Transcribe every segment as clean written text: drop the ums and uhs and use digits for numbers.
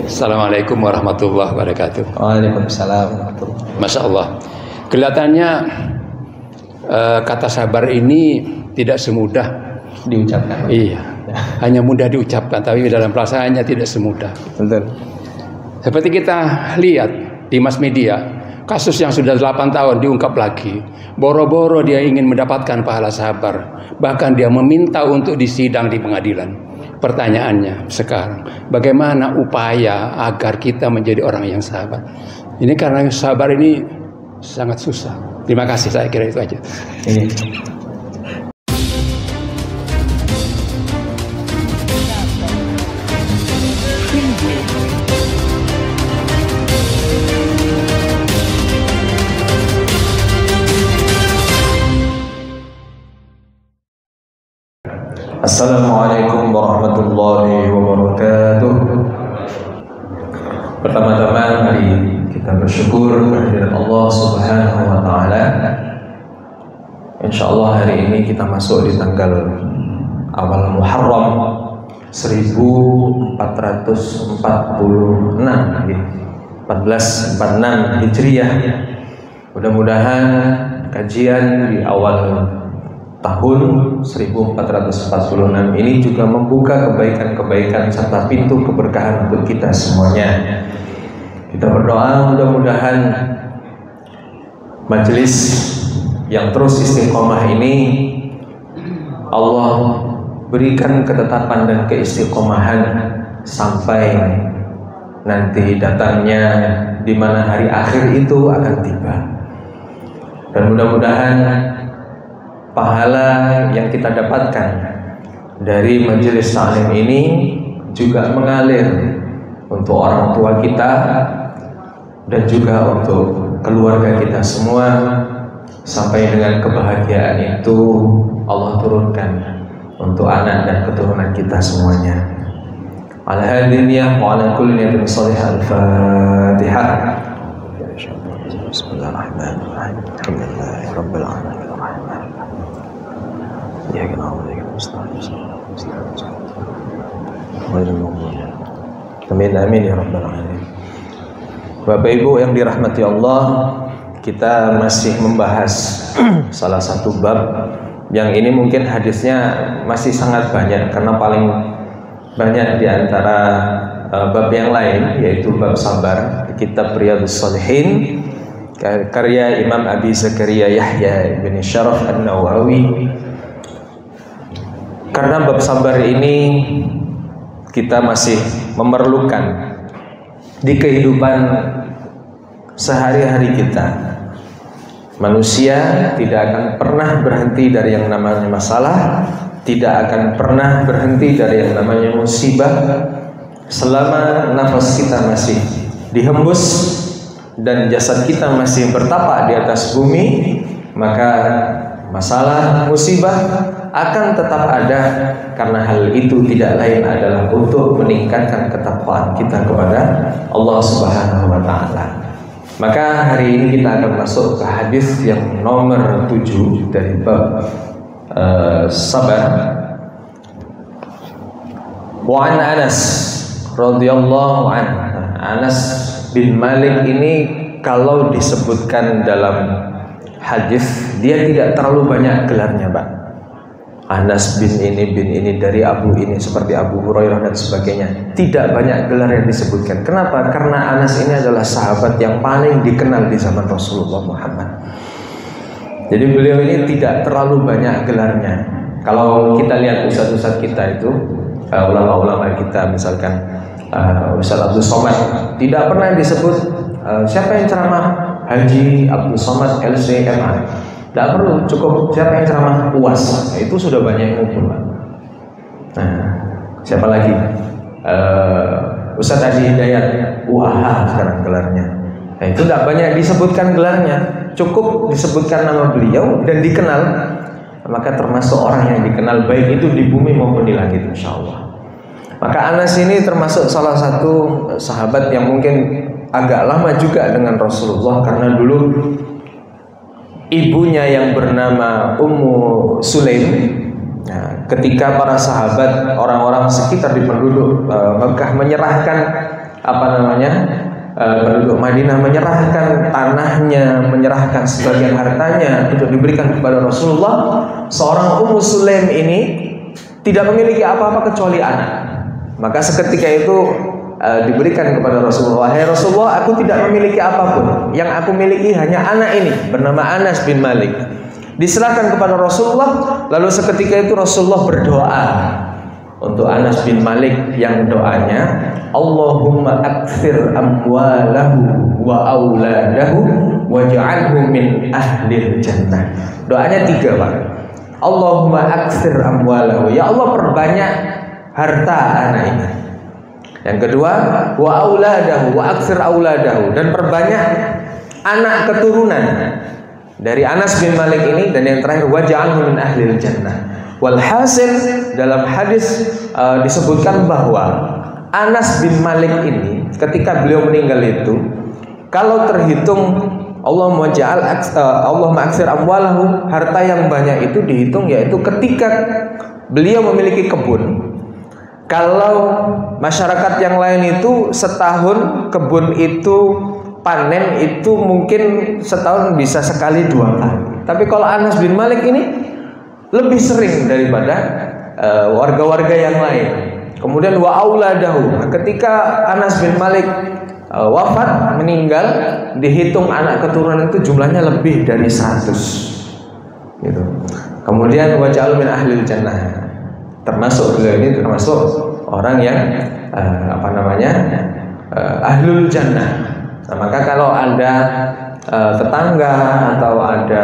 Assalamualaikum warahmatullahi wabarakatuh. Waalaikumsalam warahmatullahi wabarakatuh. Masya Allah. Kelihatannya kata sabar ini tidak semudah Diucapkan. Iya, hanya mudah diucapkan, tapi dalam pelaksanaannya tidak semudah. Betul. Seperti kita lihat di mass media, kasus yang sudah 8 tahun diungkap lagi. Boro-boro dia ingin mendapatkan pahala sabar. Bahkan dia meminta untuk disidang di pengadilan. Pertanyaannya sekarang, bagaimana upaya agar kita menjadi orang yang sabar? Ini karena sabar ini sangat susah. Terima kasih, saya kira itu aja. Assalamualaikum warahmatullahi wabarakatuh. Pertama-tama mari kita bersyukur kehadirat Allah Subhanahu wa taala. Insyaallah hari ini kita masuk di tanggal awal Muharram 1446 1446 Hijriah. Mudah-mudahan kajian di awal tahun 1446 ini juga membuka kebaikan-kebaikan serta pintu keberkahan untuk kita semuanya. Kita berdoa mudah-mudahan majelis yang terus istiqomah ini Allah berikan ketetapan dan keistiqomahan sampai nanti datangnya di mana hari akhir itu akan tiba. Dan mudah-mudahan pahala yang kita dapatkan dari majelis taklim ini juga mengalir untuk orang tua kita dan juga untuk keluarga kita semua, sampai dengan kebahagiaan itu Allah turunkan untuk anak dan keturunan kita semuanya. Ala hadiniyah wa ala kulli niyatin salihah. Al-Fatihah. Bismillahirrahmanirrahim. Alhamdulillahirabbil alamin. Ya kenal dengan Ustaz. Amin amin ya rabbal alamin. Bapak Ibu yang dirahmati Allah, kita masih membahas salah satu bab yang ini mungkin hadisnya masih sangat banyak karena paling banyak di antara bab yang lain, yaitu bab sabar, kitab Riyadhus Shalihin karya Imam Abi Zakaria Yahya bin Syaraf An-Nawawi. Karena bab sabar ini kita masih memerlukan di kehidupan sehari-hari kita. Manusia tidak akan pernah berhenti dari yang namanya masalah, tidak akan pernah berhenti dari yang namanya musibah selama nafas kita masih dihembus dan jasad kita masih bertapak di atas bumi. Maka masalah, musibah akan tetap ada, karena hal itu tidak lain adalah untuk meningkatkan ketakwaan kita kepada Allah Subhanahu wa taala. Maka hari ini kita akan masuk ke hadis yang nomor 7 dari bab sabar. Wa an Anas radhiyallahu anhu. Anas bin Malik ini kalau disebutkan dalam hadis dia tidak terlalu banyak gelarnya, Pak. Anas bin ini dari Abu ini, seperti Abu Hurairah dan sebagainya. Tidak banyak gelar yang disebutkan. Kenapa? Karena Anas ini adalah sahabat yang paling dikenal di zaman Rasulullah Muhammad. Jadi beliau ini tidak terlalu banyak gelarnya. Kalau kita lihat ustaz-ustaz kita itu, ulama-ulama kita, misalkan Ustaz Abdul Somad, tidak pernah disebut siapa yang ceramah Haji Abdul Somad LCMA. Tidak perlu, cukup siapa yang ceramah UAS. Nah, itu sudah banyak yang ngumpul. Nah, siapa lagi? Ustaz Adi Hidayat UAH sekarang gelarnya. Nah, itu tidak banyak disebutkan gelarnya, cukup disebutkan nama beliau dan dikenal. Maka termasuk orang yang dikenal baik itu di bumi maupun di langit, insya Allah. Maka Anas ini termasuk salah satu sahabat yang mungkin agak lama juga dengan Rasulullah, karena dulu ibunya yang bernama Ummu Sulaim, ketika para sahabat, orang-orang sekitar di penduduk Mekah menyerahkan penduduk Madinah menyerahkan tanahnya, menyerahkan sebagian hartanya untuk diberikan kepada Rasulullah. Seorang Ummu Sulaim ini tidak memiliki apa-apa kecuali anak. Maka seketika itu diberikan kepada Rasulullah, "Hai Rasulullah, aku tidak memiliki apapun. Yang aku miliki hanya anak ini bernama Anas bin Malik." Diserahkan kepada Rasulullah. Lalu seketika itu Rasulullah berdoa untuk Anas bin Malik yang doanya, "Allahumma aktsir amwalahu wa auladahu waj'alhu min ahlil jannah." Doanya 3, Pak. Allahumma aktsir amwalahu, ya Allah perbanyak harta anak ini. Yang kedua, wa auladahu, wa aktsir auladahu, dan perbanyak anak keturunan dari Anas bin Malik ini. Dan yang terakhir, waj'alhu min ahlil jannah. Walhasil dalam hadis disebutkan bahwa Anas bin Malik ini ketika beliau meninggal itu, kalau terhitung Allahumma aktsir amwalahu, harta yang banyak itu dihitung yaitu ketika beliau memiliki kebun. Kalau masyarakat yang lain itu setahun kebun itu panen itu mungkin setahun bisa sekali 2 kali. Tapi kalau Anas bin Malik ini lebih sering daripada warga-warga yang lain. Kemudian wa auladahu, ketika Anas bin Malik wafat, meninggal, dihitung anak keturunan itu jumlahnya lebih dari 100 gitu. Kemudian waj'al min ahlil jannah, termasuk beliau ini termasuk orang yang ahlul jannah. Nah, maka kalau ada tetangga atau ada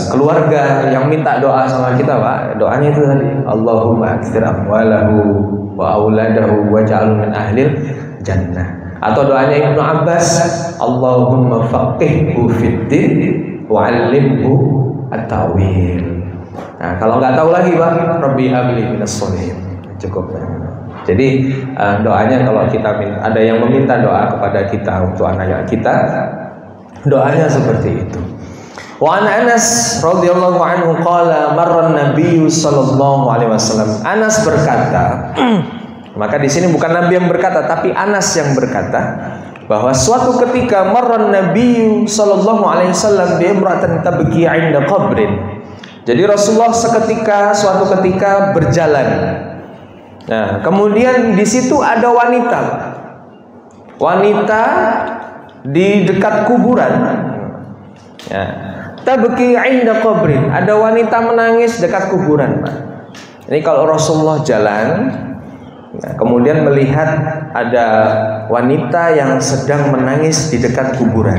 keluarga yang minta doa sama kita, Pak, doanya itu tadi, Allahumma aktsir amwalahu wa auladahu waj'alhu min ahlil jannah. Atau doanya Ibnu Abbas, Allahumma faqihhu fiddin wa 'allimhu at-ta'wil. Nah, kalau nggak tahu lagi, Pak, Rabbi habli minas sholihin. Cukup. Jadi doanya kalau kita ada yang meminta doa kepada kita untuk anak kita, doanya seperti itu. Wa an Anas radhiyallahu anhu qala marra an-nabiy sallallahu alaihi wasallam. Anas berkata, maka di sini bukan Nabi yang berkata tapi Anas yang berkata bahwa suatu ketika marra an-nabiy sallallahu alaihi wasallam bi imra'atin tabki 'inda qabrin. Jadi Rasulullah suatu ketika berjalan. Nah, kemudian di situ ada wanita. Wanita di dekat kuburan. Ya. Tabki 'inda qabrin, ada wanita menangis dekat kuburan, Pak. Ini kalau Rasulullah jalan, nah, kemudian melihat ada wanita yang sedang menangis di dekat kuburan.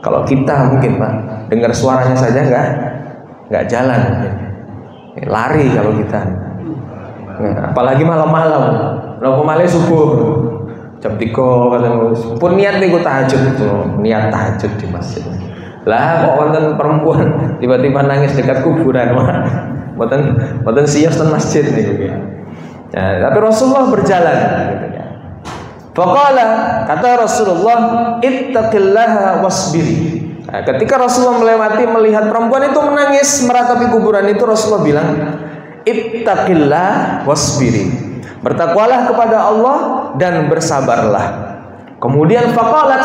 Kalau kita mungkin, Pak, dengar suaranya saja nggak jalan, lari kalau kita. Nah, apalagi malam-malam, malam subuh, jam 3 katanya, pun niat nih tahajud itu, niat tahajud di masjid. Lah kok wonten perempuan tiba-tiba nangis dekat kuburan, mah mboten siap ten masjid niku. Nah, tapi Rasulullah berjalan gitu ya. Faqala, kata Rasulullah, ittaqillaha wasbiri. Nah, ketika Rasulullah melewati melihat perempuan itu menangis meratapi kuburan itu, Rasulullah bilang, ittaqillah wasbiri. Bertakwalah kepada Allah dan bersabarlah. Kemudian faqalat,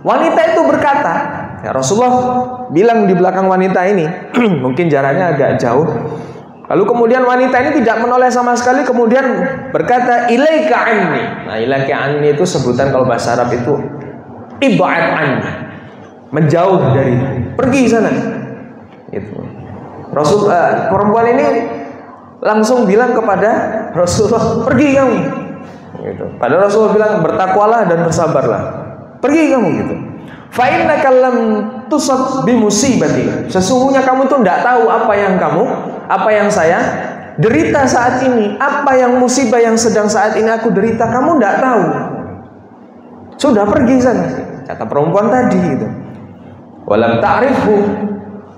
wanita itu berkata, ya, Rasulullah bilang di belakang wanita ini, mungkin jaraknya agak jauh. Lalu kemudian wanita ini tidak menoleh sama sekali, kemudian berkata, ilaika anni. Nah, ilaika anni itu sebutan kalau bahasa Arab itu ib'ad anni, menjauh dari, pergi sana. Gitu. Perempuan ini langsung bilang kepada Rasulullah, pergi kamu. Gitu. Padahal Rasulullah bilang bertakwalah dan bersabarlah, pergi kamu gitu. Fa innaka lam tusab bi musibati. Sesungguhnya kamu tuh enggak tahu apa yang saya derita saat ini, apa yang musibah yang sedang saat ini aku derita, kamu enggak tahu. Sudah pergi sana, kata perempuan tadi gitu. Walam ta'rifhu.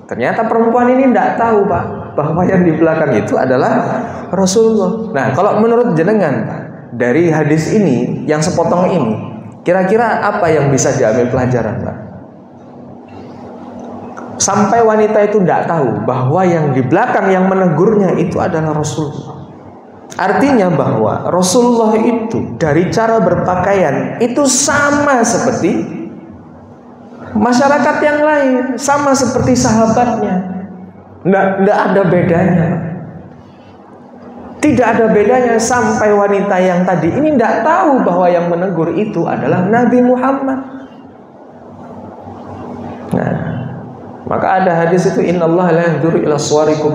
Ternyata perempuan ini enggak tahu, Pak, bahwa yang di belakang itu adalah Rasulullah. Nah, kalau menurut jenengan dari hadis ini yang sepotong ini, kira-kira apa yang bisa diambil pelajaran, Pak? Sampai wanita itu tidak tahu bahwa yang di belakang yang menegurnya itu adalah Rasulullah. Artinya bahwa Rasulullah itu dari cara berpakaian itu sama seperti masyarakat yang lain, sama seperti sahabatnya. Nggak ada bedanya. Tidak ada bedanya sampai wanita yang tadi ini tidak tahu bahwa yang menegur itu adalah Nabi Muhammad. Nah, maka ada hadis itu, innallaha la yanzuru ila suwarikum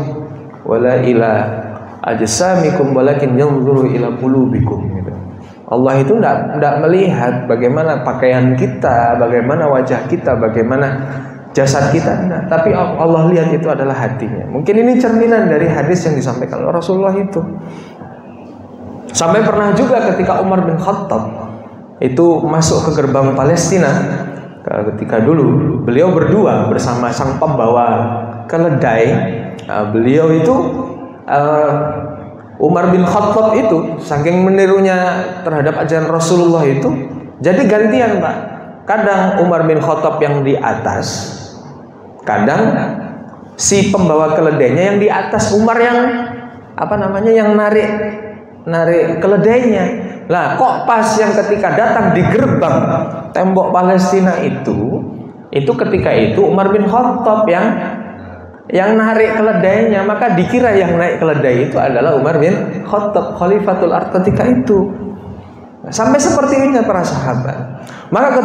wala ila ajsamikum walakin yanzuru ila qulubikum. Allah itu tidak melihat bagaimana pakaian kita, bagaimana wajah kita, bagaimana jasad kita, enggak. Tapi Allah lihat itu adalah hatinya. Mungkin ini cerminan dari hadis yang disampaikan oleh Rasulullah itu. Sampai pernah juga ketika Umar bin Khattab itu masuk ke gerbang Palestina, ketika dulu beliau berdua bersama sang pembawa keledai. Beliau itu Umar bin Khattab itu saking menirunya terhadap ajaran Rasulullah itu, jadi gantian, Pak. Kadang Umar bin Khattab yang di atas, kadang si pembawa keledainya yang di atas, Umar yang yang narik keledainya. Lah kok pas yang ketika datang di gerbang tembok Palestina itu ketika itu Umar bin Khattab yang narik keledainya, maka dikira yang naik keledai itu adalah Umar bin Khattab, Khalifatul Ard ketika itu. Sampai seperti ini para sahabat. Maka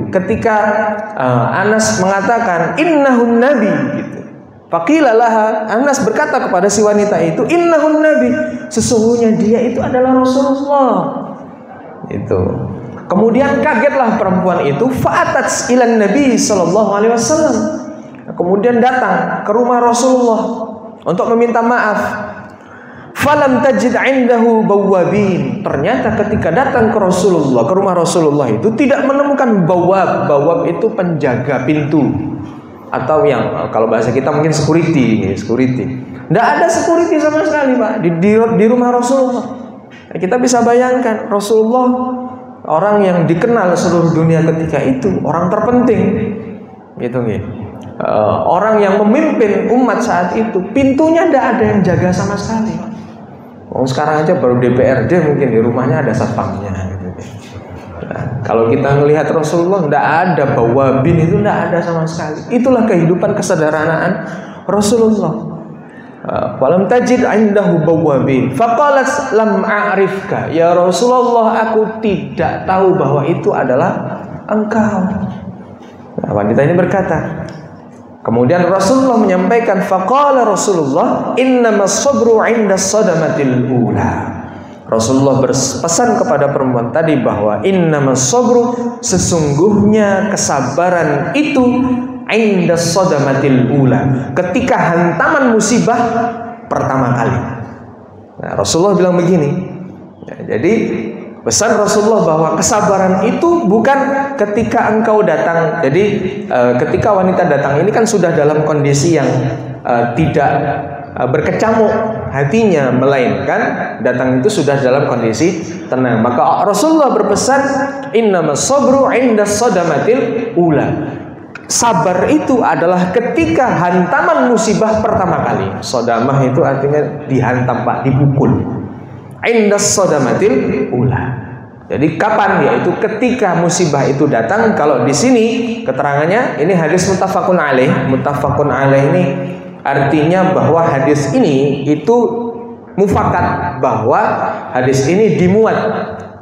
ketika Anas mengatakan innahun nabi gitu. Faqila laha, Anas berkata kepada si wanita itu, innahun nabi, sesungguhnya dia itu adalah Rasulullah. Itu. Kemudian kagetlah perempuan itu, fa'atat ilan Nabi sallallahu alaihi wasallam. Kemudian datang ke rumah Rasulullah untuk meminta maaf. Falam tajid indahu bawabin. Ternyata ketika datang ke rumah Rasulullah itu tidak menemukan bawab. Bawab itu penjaga pintu, atau yang kalau bahasa kita mungkin security. Tidak ada security sama sekali, Pak, di rumah Rasulullah. Kita bisa bayangkan Rasulullah, orang yang dikenal seluruh dunia ketika itu, orang terpenting, gitu. Orang yang memimpin umat saat itu, pintunya tidak ada yang jaga sama sekali. Sekarang aja baru DPRD mungkin di rumahnya ada satpamnya. Nah, kalau kita melihat Rasulullah, tidak ada bawabin, itu tidak ada sama sekali. Itulah kehidupan kesederhanaan Rasulullah. Walam tajid indahu bawabin. Faqalat lam a'rifka, ya Rasulullah, aku tidak tahu bahwa itu adalah engkau. Nah, wanita ini berkata. Kemudian Rasulullah menyampaikan, faqala Rasulullah, innamas sabru 'inda sadamatil ula. Rasulullah berpesan kepada perempuan tadi bahwa innamas sabru, sesungguhnya kesabaran itu 'inda sadamatil ula, ketika hantaman musibah pertama kali. Nah, Rasulullah bilang begini. Jadi pesan Rasulullah bahwa kesabaran itu bukan ketika engkau datang. Jadi ketika wanita datang ini kan sudah dalam kondisi yang tidak berkecamuk hatinya, melainkan datang itu sudah dalam kondisi tenang. Maka Rasulullah berpesan, innamas sabru 'inda sadamatil ula. Sabar itu adalah ketika hantaman musibah pertama kali. Sodamah itu artinya dihantam, Pak, dipukul. Indas sadamatil ula. Jadi kapan? Yaitu ketika musibah itu datang. Kalau di sini keterangannya, ini hadis muttafaqun alaih. Muttafaqun alaih ini artinya bahwa hadis ini itu mufakat, bahwa hadis ini dimuat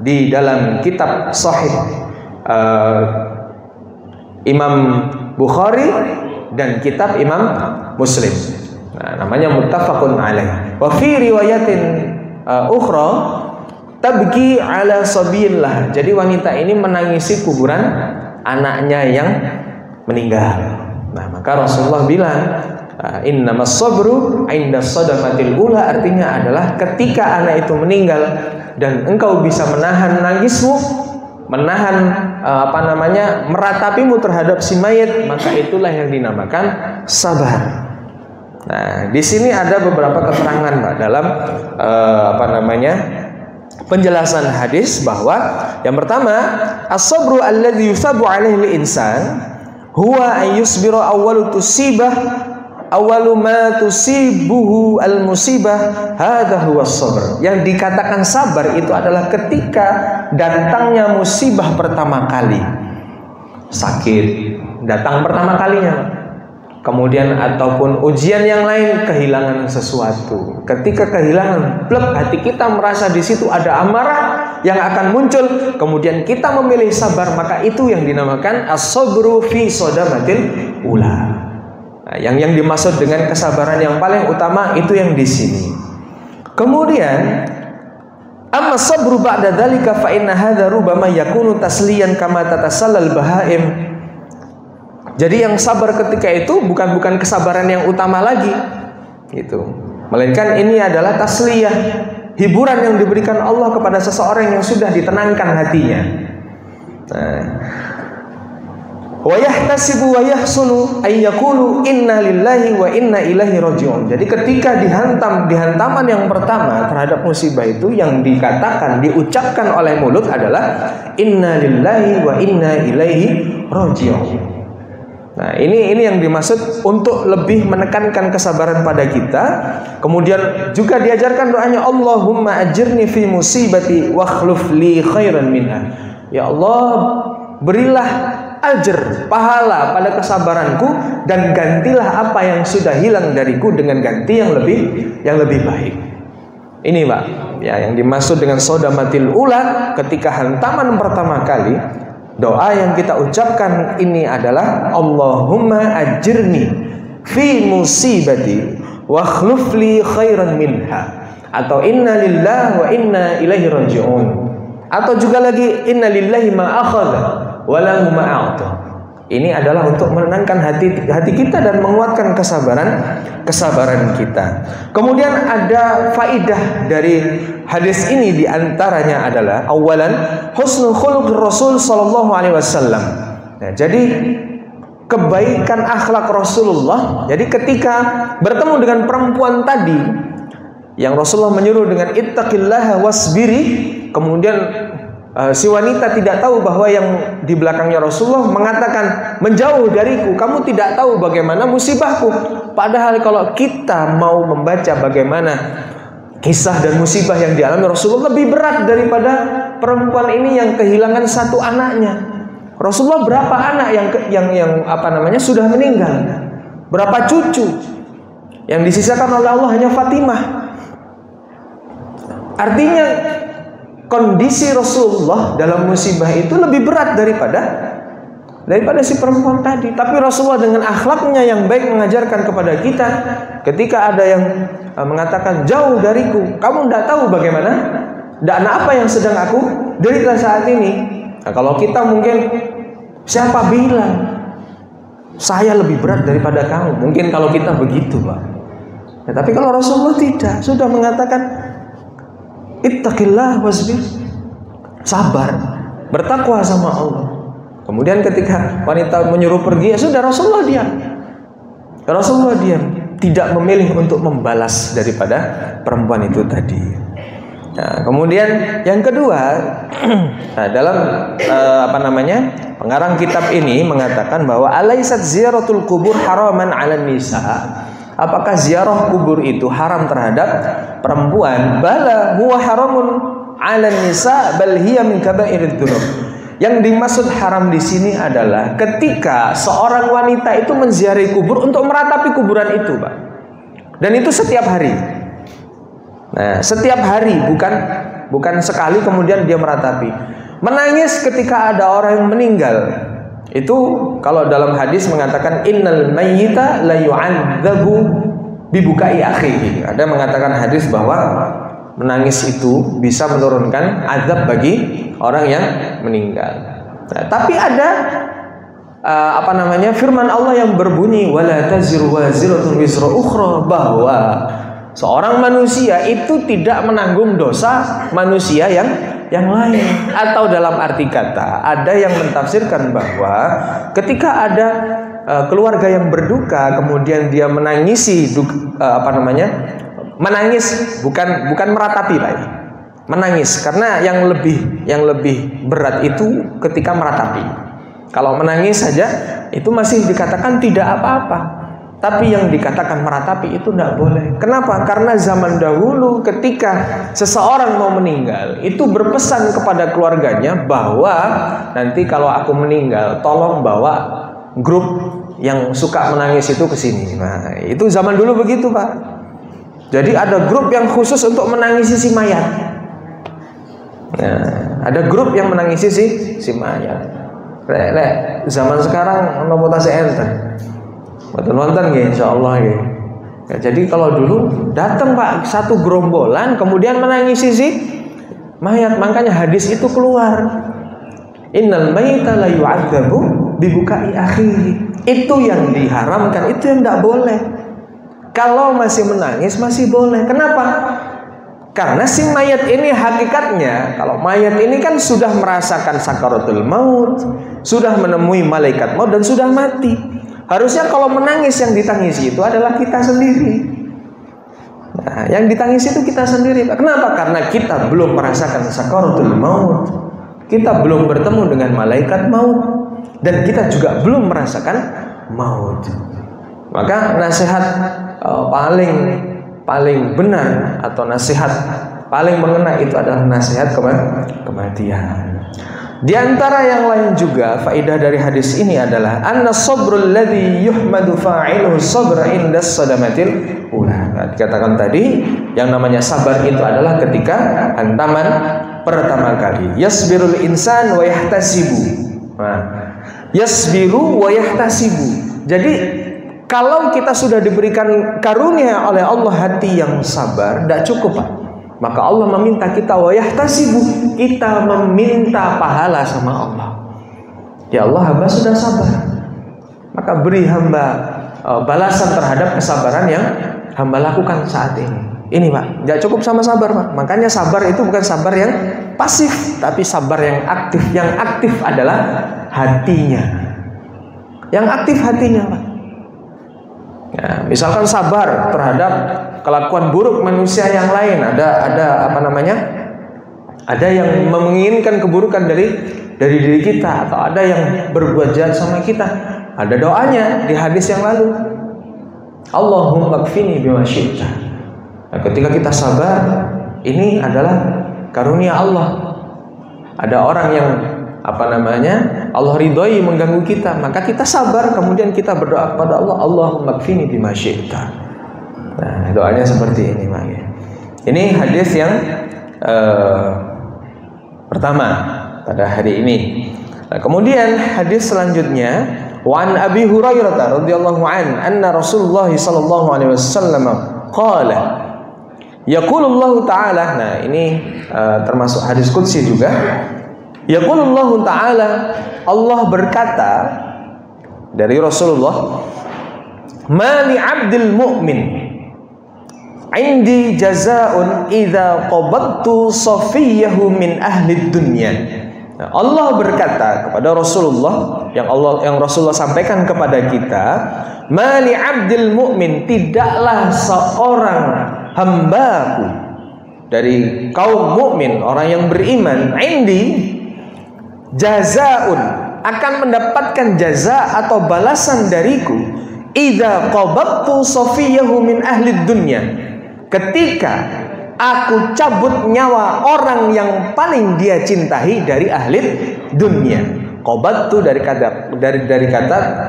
di dalam kitab Sahih Imam Bukhari dan kitab Imam Muslim. Nah, namanya muttafaqun alaih. Wa fi riwayatin ukhra tabki ala sabillah. Jadi wanita ini menangisi kuburan anaknya yang meninggal. Nah, maka Rasulullah bilang, innamas sabru 'inda sadamatil ula, artinya adalah ketika anak itu meninggal dan engkau bisa menahan nangismu, menahan meratapimu terhadap si mayit, maka itulah yang dinamakan sabar. Nah, di sini ada beberapa keterangan, Pak, dalam penjelasan hadis, bahwa yang pertama, as-sabru alladhi yusabu alaihi al-insan huwa an yusbira awwalu tusibah Awwalu ma tusibuhu al-musibah hadza huwa sabr. Yang dikatakan sabar itu adalah ketika datangnya musibah pertama kali. Sakit datang pertama kalinya. Kemudian ataupun ujian yang lain, kehilangan sesuatu. Ketika kehilangan, plek, hati kita merasa di situ ada amarah yang akan muncul, kemudian kita memilih sabar, maka itu yang dinamakan as-sabru fi sodamatil ula. Nah, yang dimaksud dengan kesabaran yang paling utama itu yang di sini. Kemudian amma sabru ba'da dzalika fa inna hadza rubama yakunu tasliyan kama tatasallal bahaim. Jadi yang sabar ketika itu bukan kesabaran yang utama lagi, gitu. Melainkan ini adalah tasliyah, hiburan yang diberikan Allah kepada seseorang yang sudah ditenangkan hatinya. Wa yahtasibu wa yahsunu ay yaqulu inna lillahi wa inna ilaihi raji'un. Jadi ketika dihantaman yang pertama terhadap musibah itu, yang dikatakan, diucapkan oleh mulut adalah inna lillahi wa inna ilaihi raji'un. Nah, ini yang dimaksud untuk lebih menekankan kesabaran pada kita. Kemudian juga diajarkan doanya, Allahumma ajirni fi musibati wa akhluf li khairan minha. Ya Allah, berilah ajr, pahala pada kesabaranku, dan gantilah apa yang sudah hilang dariku dengan ganti yang lebih baik. Ini Pak, ya, yang dimaksud dengan sodamatil ula ketika hantaman pertama kali. Doa yang kita ucapkan ini adalah Allahumma ajirni fi musibati wa akhluf li khairan minha, atau inna lillahi wa inna ilaihi raji'un, atau juga lagi inna lillahi ma akhadha wa lahu ma a'ta. Ini adalah untuk menenangkan hati kita dan menguatkan kesabaran kita. Kemudian ada faidah dari hadis ini, diantaranya adalah awalan husnul khuluq Rasul sallallahu alaihi wasallam. Nah, jadi kebaikan akhlak Rasulullah. Jadi ketika bertemu dengan perempuan tadi yang Rasulullah menyuruh dengan ittaqillaha wasbiri, kemudian si wanita tidak tahu bahwa yang di belakangnya Rasulullah mengatakan menjauh dariku, kamu tidak tahu bagaimana musibahku. Padahal kalau kita mau membaca bagaimana kisah dan musibah yang dialami Rasulullah, lebih berat daripada perempuan ini yang kehilangan satu anaknya. Rasulullah berapa anak yang sudah meninggal, berapa cucu yang disisakan oleh Allah hanya Fatimah. Artinya kondisi Rasulullah dalam musibah itu lebih berat daripada si perempuan tadi. Tapi Rasulullah dengan akhlaknya yang baik mengajarkan kepada kita, ketika ada yang mengatakan jauh dariku, kamu tidak tahu bagaimana dan apa yang sedang aku derita saat ini. Nah, kalau kita mungkin, siapa bilang saya lebih berat daripada kamu? Mungkin kalau kita begitu, Pak. Ya, tapi kalau Rasulullah tidak, sudah mengatakan ittaqillah wasbir, sabar, bertakwa sama Allah. Kemudian ketika wanita menyuruh pergi, ya sudah, Rasulullah diam, tidak memilih untuk membalas daripada perempuan itu tadi. Nah, kemudian yang kedua, dalam pengarang kitab ini mengatakan bahwa alaisat ziyaratul kubur haraman 'alan nisa. Apakah ziarah kubur itu haram terhadap perempuan? Bala huwa haramun 'alan nisa bal hiya min kaba'irid dzunub. Yang dimaksud haram di sini adalah ketika seorang wanita itu menziarahi kubur untuk meratapi kuburan itu, Pak. Dan itu setiap hari. Nah, setiap hari, bukan sekali kemudian dia meratapi. Menangis ketika ada orang yang meninggal. Itu kalau dalam hadis mengatakan innal mayyita la yu'adzabu bibukai akhihi. Ada mengatakan hadis bahwa menangis itu bisa menurunkan azab bagi orang yang meninggal. Nah, tapi ada firman Allah yang berbunyi wala taziru waziratun wizra ukhra, bahwa seorang manusia itu tidak menanggung dosa manusia yang lain. Atau dalam arti kata, ada yang mentafsirkan bahwa ketika ada keluarga yang berduka, kemudian dia menangisi menangis, bukan meratapi, Pak. Menangis karena yang lebih berat itu ketika meratapi. Kalau menangis saja itu masih dikatakan tidak apa-apa. Tapi yang dikatakan meratapi itu tidak boleh. Kenapa? Karena zaman dahulu ketika seseorang mau meninggal, itu berpesan kepada keluarganya bahwa nanti kalau aku meninggal, tolong bawa grup yang suka menangis itu ke sini. Nah, itu zaman dulu begitu, Pak. Jadi ada grup yang khusus untuk menangisi si mayat. Nah, ada grup yang menangisi si mayat. Zaman sekarang nopo tase enten. Nonton ya, insyaallah ya. Jadi kalau dulu datang Pak satu gerombolan kemudian menangisi si mayat, makanya hadis itu keluar. Innal mayyita la yu'adzabu bibukai akhihi. Itu yang diharamkan, itu yang tidak boleh. Kalau masih menangis masih boleh. Kenapa? Karena si mayat ini hakikatnya, kalau mayat ini kan sudah merasakan sakaratul maut, sudah menemui malaikat maut dan sudah mati. Harusnya kalau menangis yang ditangisi itu adalah kita sendiri. Nah, yang ditangisi itu kita sendiri. Kenapa? Karena kita belum merasakan sakaratul maut. Kita belum bertemu dengan malaikat maut dan kita juga belum merasakan maut. Maka nasihat paling benar atau nasihat paling mengena itu adalah nasihat kematian. Di antara yang lain juga faedah dari hadis ini adalah anna sabrul ladzi yuhmadu fa'iluhu sabra inda sadamatil ula. Dikatakan tadi yang namanya sabar itu adalah ketika hantaman pertama kali. Yasbirul insan wa yahtasibu. Nah, yasbiru wa yahtasibu. Jadi kalau kita sudah diberikan karunia oleh Allah hati yang sabar, tidak cukup Pak. Maka Allah meminta kita wa yahtasibu, kita meminta pahala sama Allah. Ya Allah, hamba sudah sabar, maka beri hamba balasan terhadap kesabaran yang hamba lakukan saat ini. Ini Pak, tidak cukup sama sabar Pak. Makanya sabar itu bukan sabar yang pasif, tapi sabar yang aktif. Yang aktif adalah hatinya. Yang aktif hatinya Pak. Ya, misalkan sabar terhadap kelakuan buruk manusia yang lain, ada apa namanya? Ada yang menginginkan keburukan dari diri kita, atau ada yang berbuat jahat sama kita. Ada doanya di hadis yang lalu. Allahumma kfini bima syi'ta. Nah, ketika kita sabar, ini adalah karunia Allah. Ada orang yang Allah ridhoi mengganggu kita, maka kita sabar, kemudian kita berdoa kepada Allah, Allahumma kfini bima syi'ta. Nah, doanya seperti ini, Pak. Ini hadis yang pertama pada hari ini. Nah, kemudian hadis selanjutnya, wa an Abi Hurairah radhiyallahu anna Rasulullah sallallahu alaihi wasallam qala, yaqulullahu ta'ala. Nah, ini termasuk hadis qudsi juga. Yaqulullahu ta'ala, Allah berkata dari Rasulullah, ma li 'abdil mu'min 'indi jazaa'un idza qabadtu safiyyahu min ahli dunya. Nah, Allah berkata kepada Rasulullah, yang Rasulullah sampaikan kepada kita, ma li 'abdil mu'min, tidaklah seorang hambaku dari kaum mukmin, orang yang beriman, indi jazaun, akan mendapatkan jaza atau balasan dariku, idza qabadtu safiyahu min ahli dunya, ketika aku cabut nyawa orang yang paling dia cintai dari ahli dunia. Qabadtu dari kata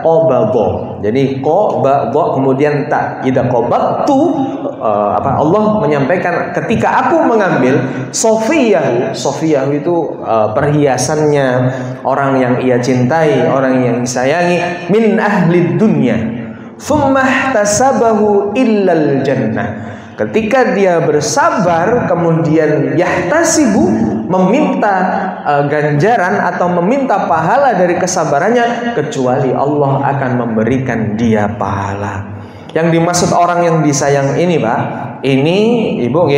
qabadha. Jadi qabadha kemudian ta. Idza qabadtu Allah menyampaikan ketika aku mengambil safiyahu itu perhiasannya orang yang ia cintai, orang yang disayangi, min ahli dunya. Tsumma ihtasabahu illal jannah. Ketika dia bersabar, kemudian yahtasibu, meminta ganjaran atau meminta pahala dari kesabarannya, kecuali Allah akan memberikan dia pahala. Yang dimaksud orang yang disayang ini, Pak, ini Ibu,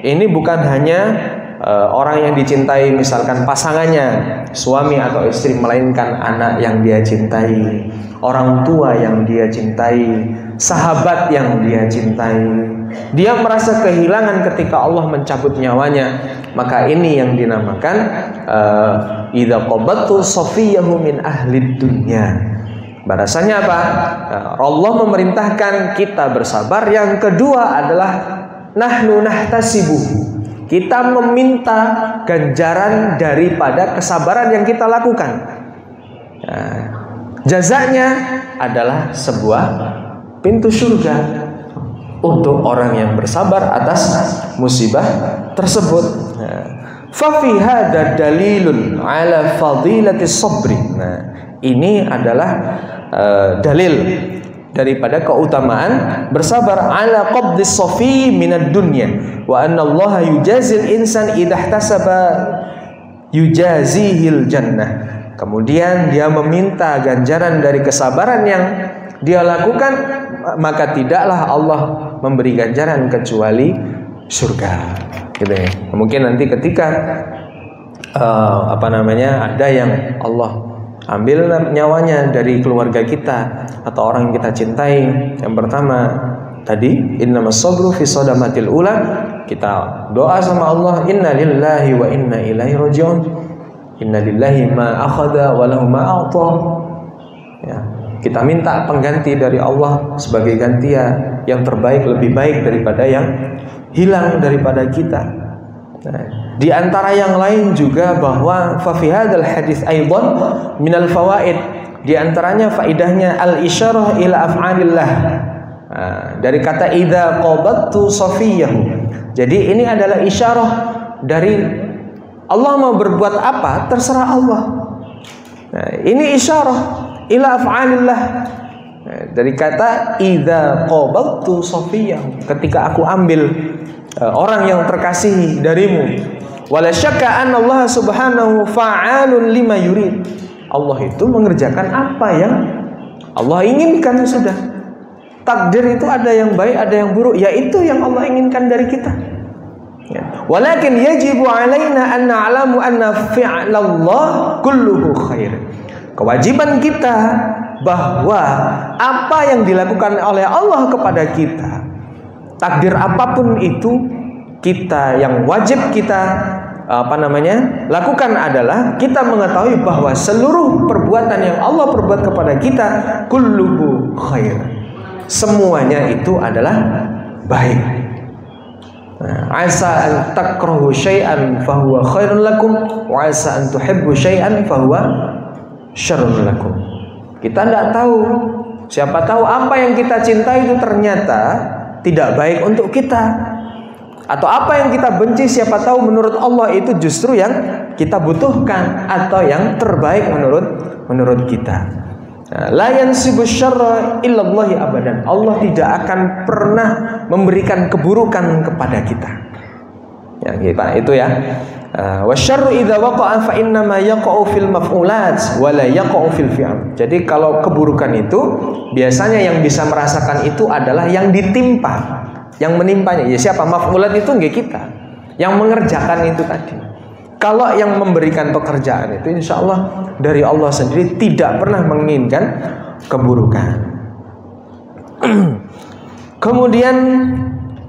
ini bukan hanya orang yang dicintai, misalkan pasangannya, suami atau istri, melainkan anak yang dia cintai, orang tua yang dia cintai, sahabat yang dia cintai. Dia merasa kehilangan ketika Allah mencabut nyawanya, maka ini yang dinamakan idza qabadtu safiyahu min ahli dunya. Balasannya apa? Allah memerintahkan kita bersabar. Yang kedua adalah nahnu nahtasibu. Kita meminta ganjaran daripada kesabaran yang kita lakukan. Jazanya adalah sebuah pintu surga untuk orang yang bersabar atas musibah tersebut. Fa fi hadza dalilun ala fadilati sabri. Nah, ini adalah dalil daripada keutamaan bersabar ala qabdis safi minad dunya wa anna Allah yujazil insan idahtasaba yujazihil jannah. Kemudian dia meminta ganjaran dari kesabaran yang dia lakukan, maka tidaklah Allah memberi ganjaran kecuali surga. Gitu ya. Mungkin nanti ketika ada yang Allah ambil nyawanya dari keluarga kita atau orang yang kita cintai, yang pertama tadi innamas sabru fi sadamatil ula, kita doa sama Allah, inna lillahi wa inna ilaihi rajiun, inna lillahi ma akhadha wa lahu ma a'ta. Ya, kita minta pengganti dari Allah sebagai gantian yang terbaik, lebih baik daripada yang hilang daripada kita. Nah, di antara yang lain juga bahwa fa fi hadzal hadis aidan minal fawaid, di antaranya faidahnya al isyarah ila af'alillah. Dari kata idza qabattu safiyahu. Jadi ini adalah isyarah dari Allah mau berbuat apa terserah Allah. Nah, ini isyarah ila af'alillah. Dari kata idza qabattu safiyahu, ketika aku ambil orang yang terkasih darimu, wala syakka anna Allah subhanahu fa'alun lima yurid. Allah itu mengerjakan apa yang Allah inginkan sudah. Takdir itu ada yang baik, ada yang buruk, yaitu yang Allah inginkan dari kita. Walakin yajibu alaina an na'lamu anna fi'lallah kulluhu khair. Kewajiban kita bahwa apa yang dilakukan oleh Allah kepada kita, takdir apapun itu, kita yang wajib kita lakukan adalah kita mengetahui bahwa seluruh perbuatan yang Allah perbuat kepada kita kulluhu khair, semuanya itu adalah baik. Asa an takrahu syai'an fahuwa khairun lakum wa asa an tuhibbu syai'an fahuwa syarrun lakum. Kita tidak tahu, siapa tahu apa yang kita cintai itu ternyata tidak baik untuk kita, atau apa yang kita benci siapa tahu menurut Allah itu justru yang kita butuhkan atau yang terbaik menurut kita. La yansibu syarra illallahi abadan. Allah tidak akan pernah memberikan keburukan kepada kita. Ya, itu ya. Wasyarru idza waqa'a fa inna ma yaqa'u fil maf'ulat wa la yaqa'u fil fi'l. Jadi kalau keburukan itu biasanya yang bisa merasakan itu adalah yang ditimpa, yang menimpanya. Ya siapa? Maf'ulat itu enggak kita. Yang mengerjakan itu tadi. Kalau yang memberikan pekerjaan itu insya Allah dari Allah sendiri, tidak pernah menginginkan keburukan. Kemudian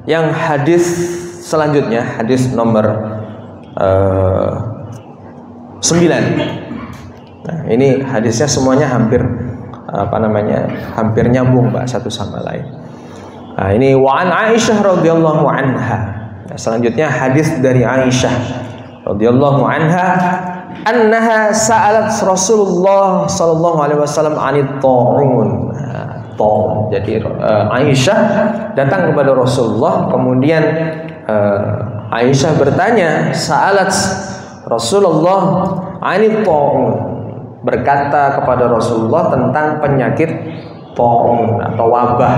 yang hadis selanjutnya, hadis nomor 9. Nah, ini hadisnya semuanya hampir hampir nyambung Pak, satu sama lain. Nah, ini wa an Aisyah radhiyallahu anha. Nah, selanjutnya hadis dari Aisyah radhiyallahu anha annaha sa'alat Rasulullah sallallahu alaihi wasallam 'anit ta'un. Jadi Aisyah datang kepada Rasulullah, kemudian Aisyah bertanya, sa'alat Rasulullah 'anit ta'un, berkata kepada Rasulullah tentang penyakit ta'un atau wabah.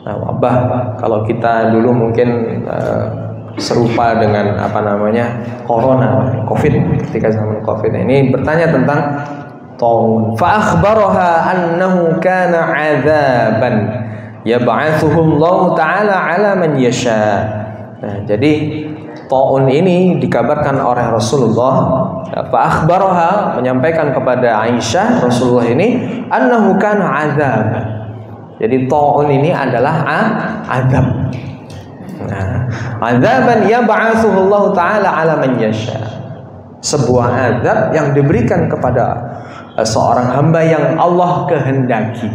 Nah, wabah kalau kita dulu mungkin serupa dengan corona, covid, ketika zaman covid ini bertanya tentang ta'un. Fa akhbaraha annahu kana 'adzaban yab'atsuhu Allah taala 'ala man yasha. Nah, jadi ta'un ini dikabarkan oleh Rasulullah. Fa akhbaraha, menyampaikan kepada Aisyah, Rasulullah ini annahu kana 'adzaban. Jadi ta'un ini adalah azab. Nah, azaban yab'atsuhu Allah taala 'ala man yasha. Sebuah azab yang diberikan kepada seorang hamba yang Allah kehendaki.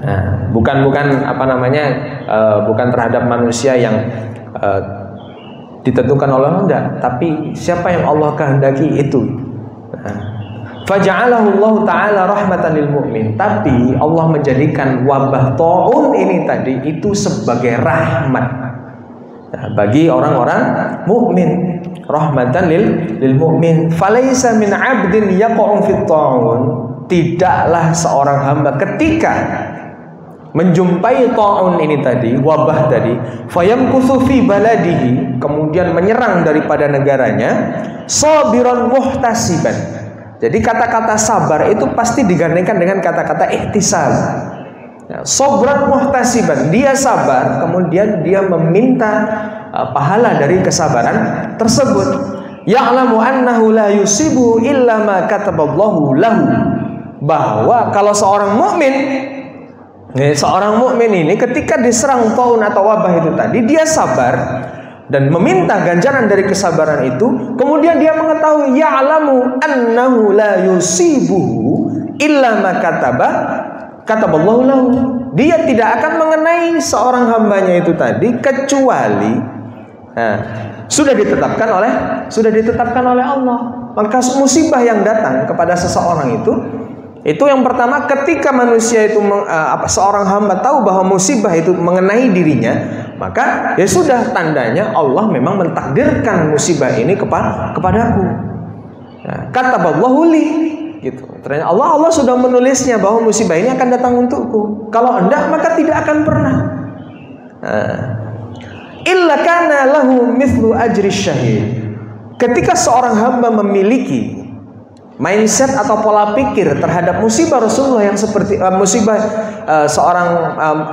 Nah, bukan terhadap manusia yang ditentukan oleh Allah, enggak, tapi siapa yang Allah kehendaki itu. Faja'alahu Allah Ta'ala rahmatan lil mu'min. Tapi Allah menjadikan wabah ta'un ini tadi itu sebagai rahmat bagi orang-orang mukmin, rahmatan lil mu'min. Falaisa min 'abdin yaqa'u fit ta'un. Tidaklah seorang hamba ketika menjumpai ta'un ini tadi, wabah tadi, fayamkuthu fi baladihi, kemudian menyerang daripada negaranya, sabiran muhtasiban. Jadi kata-kata sabar itu pasti digandengkan dengan kata-kata ihtisab. Sabran muhtasiban, dia sabar, kemudian dia meminta pahala dari kesabaran tersebut. Ya'lamu annahu la yusibu illa ma kataballahu lahu. Bahwa kalau seorang mukmin ini ketika diserang taun atau wabah itu tadi, dia sabar dan meminta ganjaran dari kesabaran itu, kemudian dia mengetahui ya'lamu annahu la yusibuhu illa ma kataballahu lahu. Dia tidak akan mengenai seorang hambanya itu tadi kecuali sudah ditetapkan oleh Allah. Maka musibah yang datang kepada seseorang itu yang pertama, ketika manusia itu seorang hamba tahu bahwa musibah itu mengenai dirinya, maka ya sudah, tandanya Allah memang mentakdirkan musibah ini kepadaku. Kataballahu li, gitu. Ternyata Allah sudah menulisnya bahwa musibah ini akan datang untukku. Kalau enggak, maka tidak akan pernah. Illa kana lahu mithlu ajri syahid. Ketika seorang hamba memiliki mindset atau pola pikir terhadap musibah Rasulullah yang seperti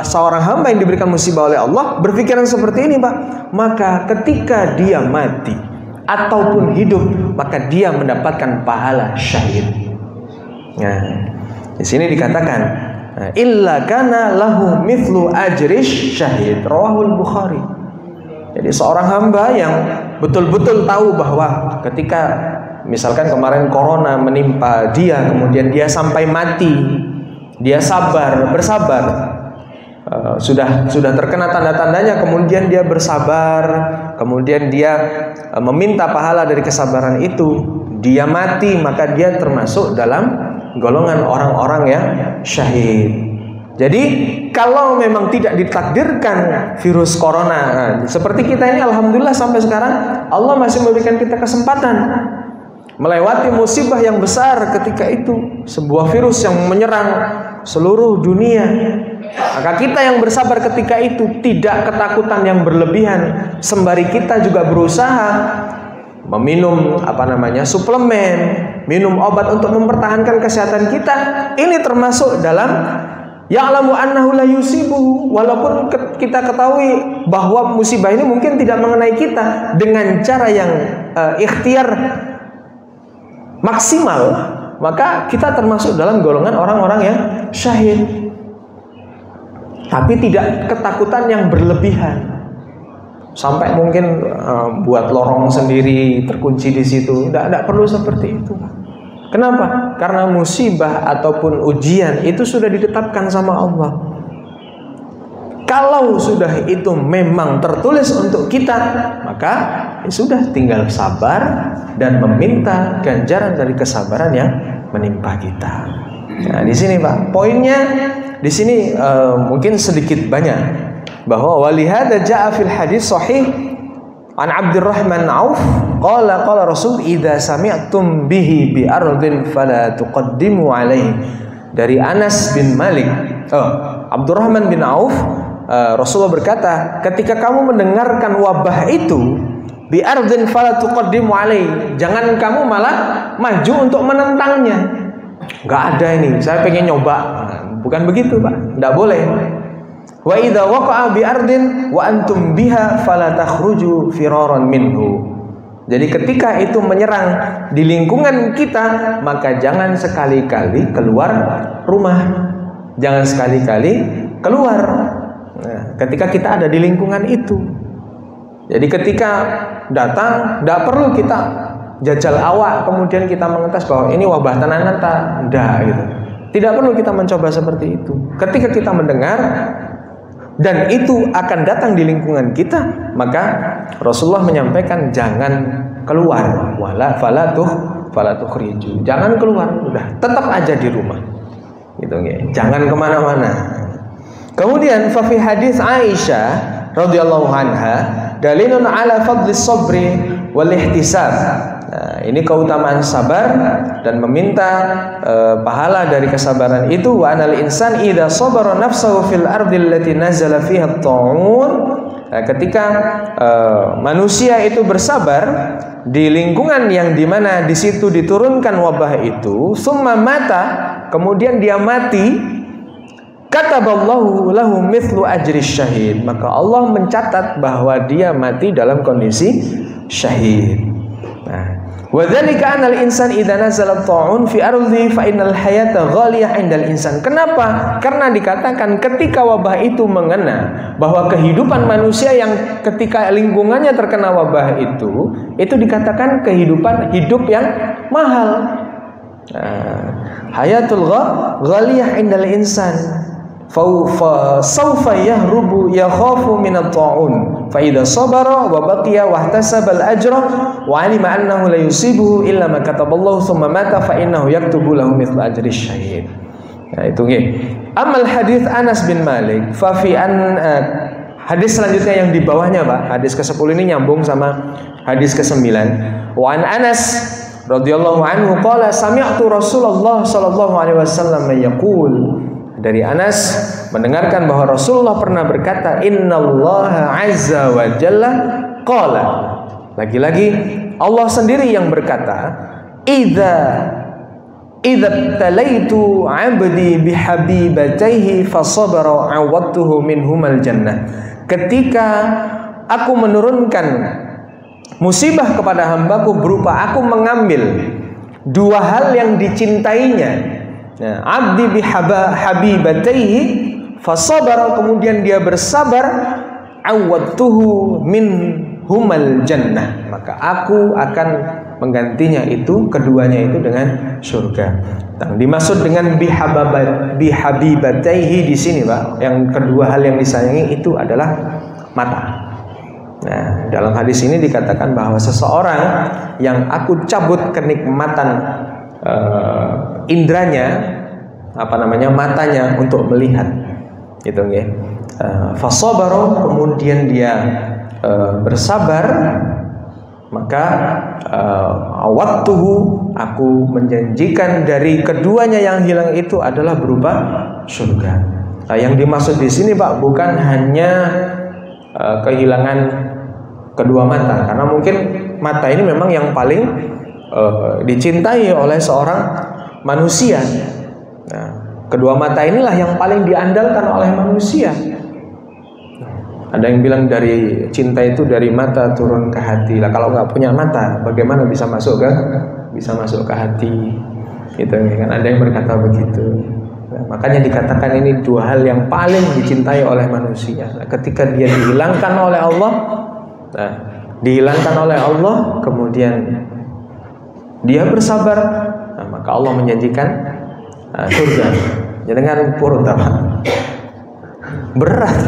seorang hamba yang diberikan musibah oleh Allah, berpikiran seperti ini, Pak, maka ketika dia mati ataupun hidup, maka dia mendapatkan pahala syahid. Nah, di sini dikatakan illa kana lahu mithlu ajri syahid, rawahul Bukhari. Jadi seorang hamba yang betul-betul tahu bahwa ketika misalkan kemarin corona menimpa dia, kemudian dia sampai mati, dia bersabar, sudah terkena tanda-tandanya, kemudian dia bersabar, kemudian dia meminta pahala dari kesabaran itu, dia mati, maka dia termasuk dalam golongan orang-orang yang syahid. Jadi kalau memang tidak ditakdirkan virus corona seperti kita ini, alhamdulillah sampai sekarang Allah masih memberikan kita kesempatan melewati musibah yang besar ketika itu, sebuah virus yang menyerang seluruh dunia. Maka kita yang bersabar ketika itu, tidak ketakutan yang berlebihan, sembari kita juga berusaha meminum suplemen, minum obat untuk mempertahankan kesehatan kita. Ini termasuk dalam ya'lamu annahu la yusibuhu, walaupun kita ketahui bahwa musibah ini mungkin tidak mengenai kita, dengan cara yang ikhtiar maksimal, maka kita termasuk dalam golongan orang-orang yang syahid. Tapi tidak ketakutan yang berlebihan sampai mungkin buat lorong sendiri, terkunci di situ. Tidak perlu seperti itu. Kenapa? Karena musibah ataupun ujian itu sudah ditetapkan sama Allah. Kalau sudah itu memang tertulis untuk kita, maka ya sudah, tinggal sabar dan meminta ganjaran dari kesabaran yang menimpa kita. Nah, di sini Pak, poinnya di sini mungkin sedikit banyak, bahwa walihada jaa fil hadis sahih an Abdurrahman Auf qala Rasul idza sami'tum bihi bi ardin fala tuqaddimu alaihi. Dari Anas bin Malik, Abdurrahman bin Auf, Rasulullah berkata, ketika kamu mendengarkan wabah itu, bi ardin fala tuqaddimu alaihi, jangan kamu malah maju untuk menentangnya. Enggak ada ini, saya pengen nyoba. Bukan begitu, Pak. Enggak boleh. Wa idza waqa'a bi ardin wa antum biha fala takhruju firaran minhu. Jadi ketika itu menyerang di lingkungan kita, maka jangan sekali-kali keluar rumah. Jangan sekali-kali keluar. Nah, ketika kita ada di lingkungan itu. Jadi ketika datang, tidak perlu kita jajal awak kemudian kita mengetes bahwa ini wabah tenanan enggak gitu. Tidak perlu kita mencoba seperti itu. Ketika kita mendengar dan itu akan datang di lingkungan kita, maka Rasulullah menyampaikan jangan keluar, falatuh riju, jangan keluar, udah tetap aja di rumah, gitu ya. Jangan kemana-mana. Kemudian fi hadis Aisyah radhiyallahu anha dalilun ala fadli sabri wal ihtisab. Nah, ini keutamaan sabar dan meminta pahala dari kesabaran itu. Wa anal insan idza sabara nafsahu fil ardi allati nazala fiha at-ta'un. Nah, ketika manusia itu bersabar di lingkungan yang dimana di situ diturunkan wabah itu, summa mata, kemudian dia mati, kataballahu lahu mithlu ajri syahid, maka Allah mencatat bahwa dia mati dalam kondisi syahid. Nah, wa dzalika anal insan idza nazala ta'un fi ardi fa innal hayata ghaliyah indal insan. Kenapa? Karena dikatakan ketika wabah itu mengena, bahwa kehidupan manusia yang ketika lingkungannya terkena wabah itu dikatakan kehidupan hidup yang mahal. Hayatul ghaliyah indal insan. Sawfa yahrubu yakhafu min at-ta'un fa idza sabara wa baqiya wa ihtasaba al-ajra wa 'alima annahu la yusibuhu illa ma kataballahu thumma mata fa innahu yaktubu lahu mithla ajri syahid. Nah, itu nggih. Amal hadis Anas bin Malik fa fi hadis selanjutnya yang di bawahnya, Pak. Hadis ke-10 ini nyambung sama hadis ke-9. Wa an Anas radhiyallahu anhu qala sami'tu Rasulullah sallallahu alaihi wasallam yaqul. Dari Anas mendengarkan bahwa Rasulullah pernah berkata, innallaha azza wa jalla qala. Lagi-lagi Allah sendiri yang berkata, idza talaitu 'abdi bihabibataihi fasabara 'awadtuhu minhumal jannah. Ketika aku menurunkan musibah kepada hambaku berupa aku mengambil dua hal yang dicintainya. Nah, abdi bihabibataihi fasabara, kemudian dia bersabar, awadtuhu minhumal jannah, maka aku akan menggantinya itu keduanya itu dengan surga. Nah, dimaksud dengan bihabibataihi di sini, Pak, yang kedua hal yang disayangi itu adalah mata. Nah, dalam hadis ini dikatakan bahwa seseorang yang aku cabut kenikmatan indranya, matanya untuk melihat, gitu ya. Fasabara, kemudian dia bersabar, maka awattuhu, aku menjanjikan dari keduanya yang hilang itu adalah berupa surga. Nah, yang dimaksud di sini, Pak, bukan hanya kehilangan kedua mata, karena mungkin mata ini memang yang paling dicintai oleh seorang manusia. Nah, kedua mata inilah yang paling diandalkan oleh manusia. Ada yang bilang dari cinta itu dari mata turun ke hati. Lah kalau nggak punya mata, bagaimana bisa masuk ke hati? Gitu kan? Ada yang berkata begitu. Nah, makanya dikatakan ini dua hal yang paling dicintai oleh manusia. Nah, ketika dia dihilangkan oleh Allah, kemudian dia bersabar, nah, maka Allah menjanjikan surga. Jangan purut, berat.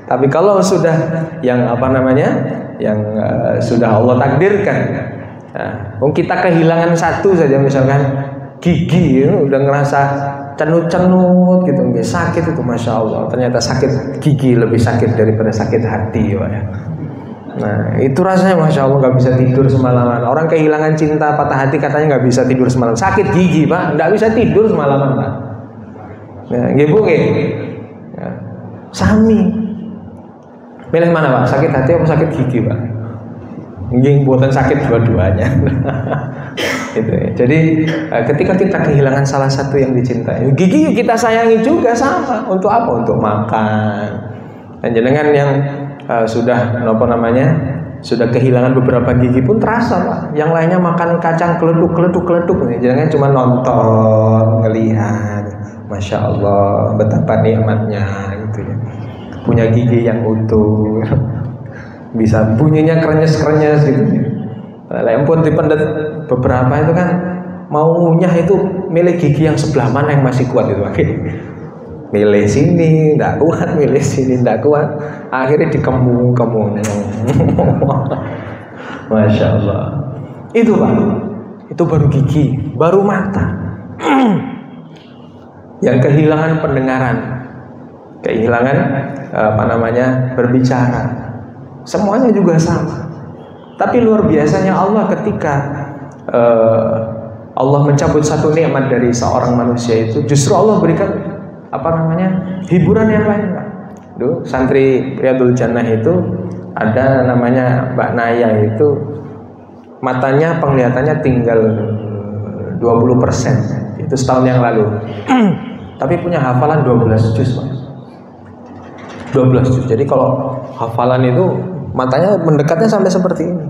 Tapi kalau sudah yang sudah Allah takdirkan, kita kehilangan satu saja, misalkan gigi, udah ngerasa cenut-cenut gitu, sakit itu, masya Allah. Ternyata sakit gigi lebih sakit daripada sakit hati, Pak, ya. Nah, itu rasanya masya Allah nggak bisa tidur semalaman. Orang kehilangan cinta, patah hati, katanya nggak bisa tidur semalam. Sakit gigi, Pak, nggak bisa tidur semalaman, Pak. Nah, gitu, ya. Sami. Pilih mana, Pak? Sakit hati atau sakit gigi, Pak? Nggih, buatan sakit dua-duanya. Gitu ya. Jadi ketika kita kehilangan salah satu yang dicintai, gigi kita sayangi juga sama. Untuk apa? Untuk makan. Dan jenengan yang sudah kehilangan beberapa gigi pun terasa, Pak. Yang lainnya makan kacang keleduk nih. Jangan cuma nonton, ngelihat. Masya Allah, betapa nikmatnya gitu ya. Punya gigi yang utuh, bisa bunyinya krenyes gitu ya. Lempun dipendet beberapa itu kan mau ngunyah itu milih gigi yang sebelah mana yang masih kuat itu akhirnya. Milih sini enggak kuat, milih sini enggak kuat, akhirnya dikemung-kemung. Masya Allah. Itu Pak, itu baru gigi, baru mata. Yang kehilangan pendengaran, kehilangan berbicara, semuanya juga sama. Tapi luar biasanya Allah ketika Allah mencabut satu nikmat dari seorang manusia itu, justru Allah berikan hiburan yang lain. Duh, santri Riyadul Jannah itu ada namanya Mbak Naya, itu matanya penglihatannya tinggal 20%, itu setahun yang lalu. Tapi punya hafalan 12 juz, Pak. 12 juz. Jadi kalau hafalan itu matanya mendekatnya sampai seperti ini.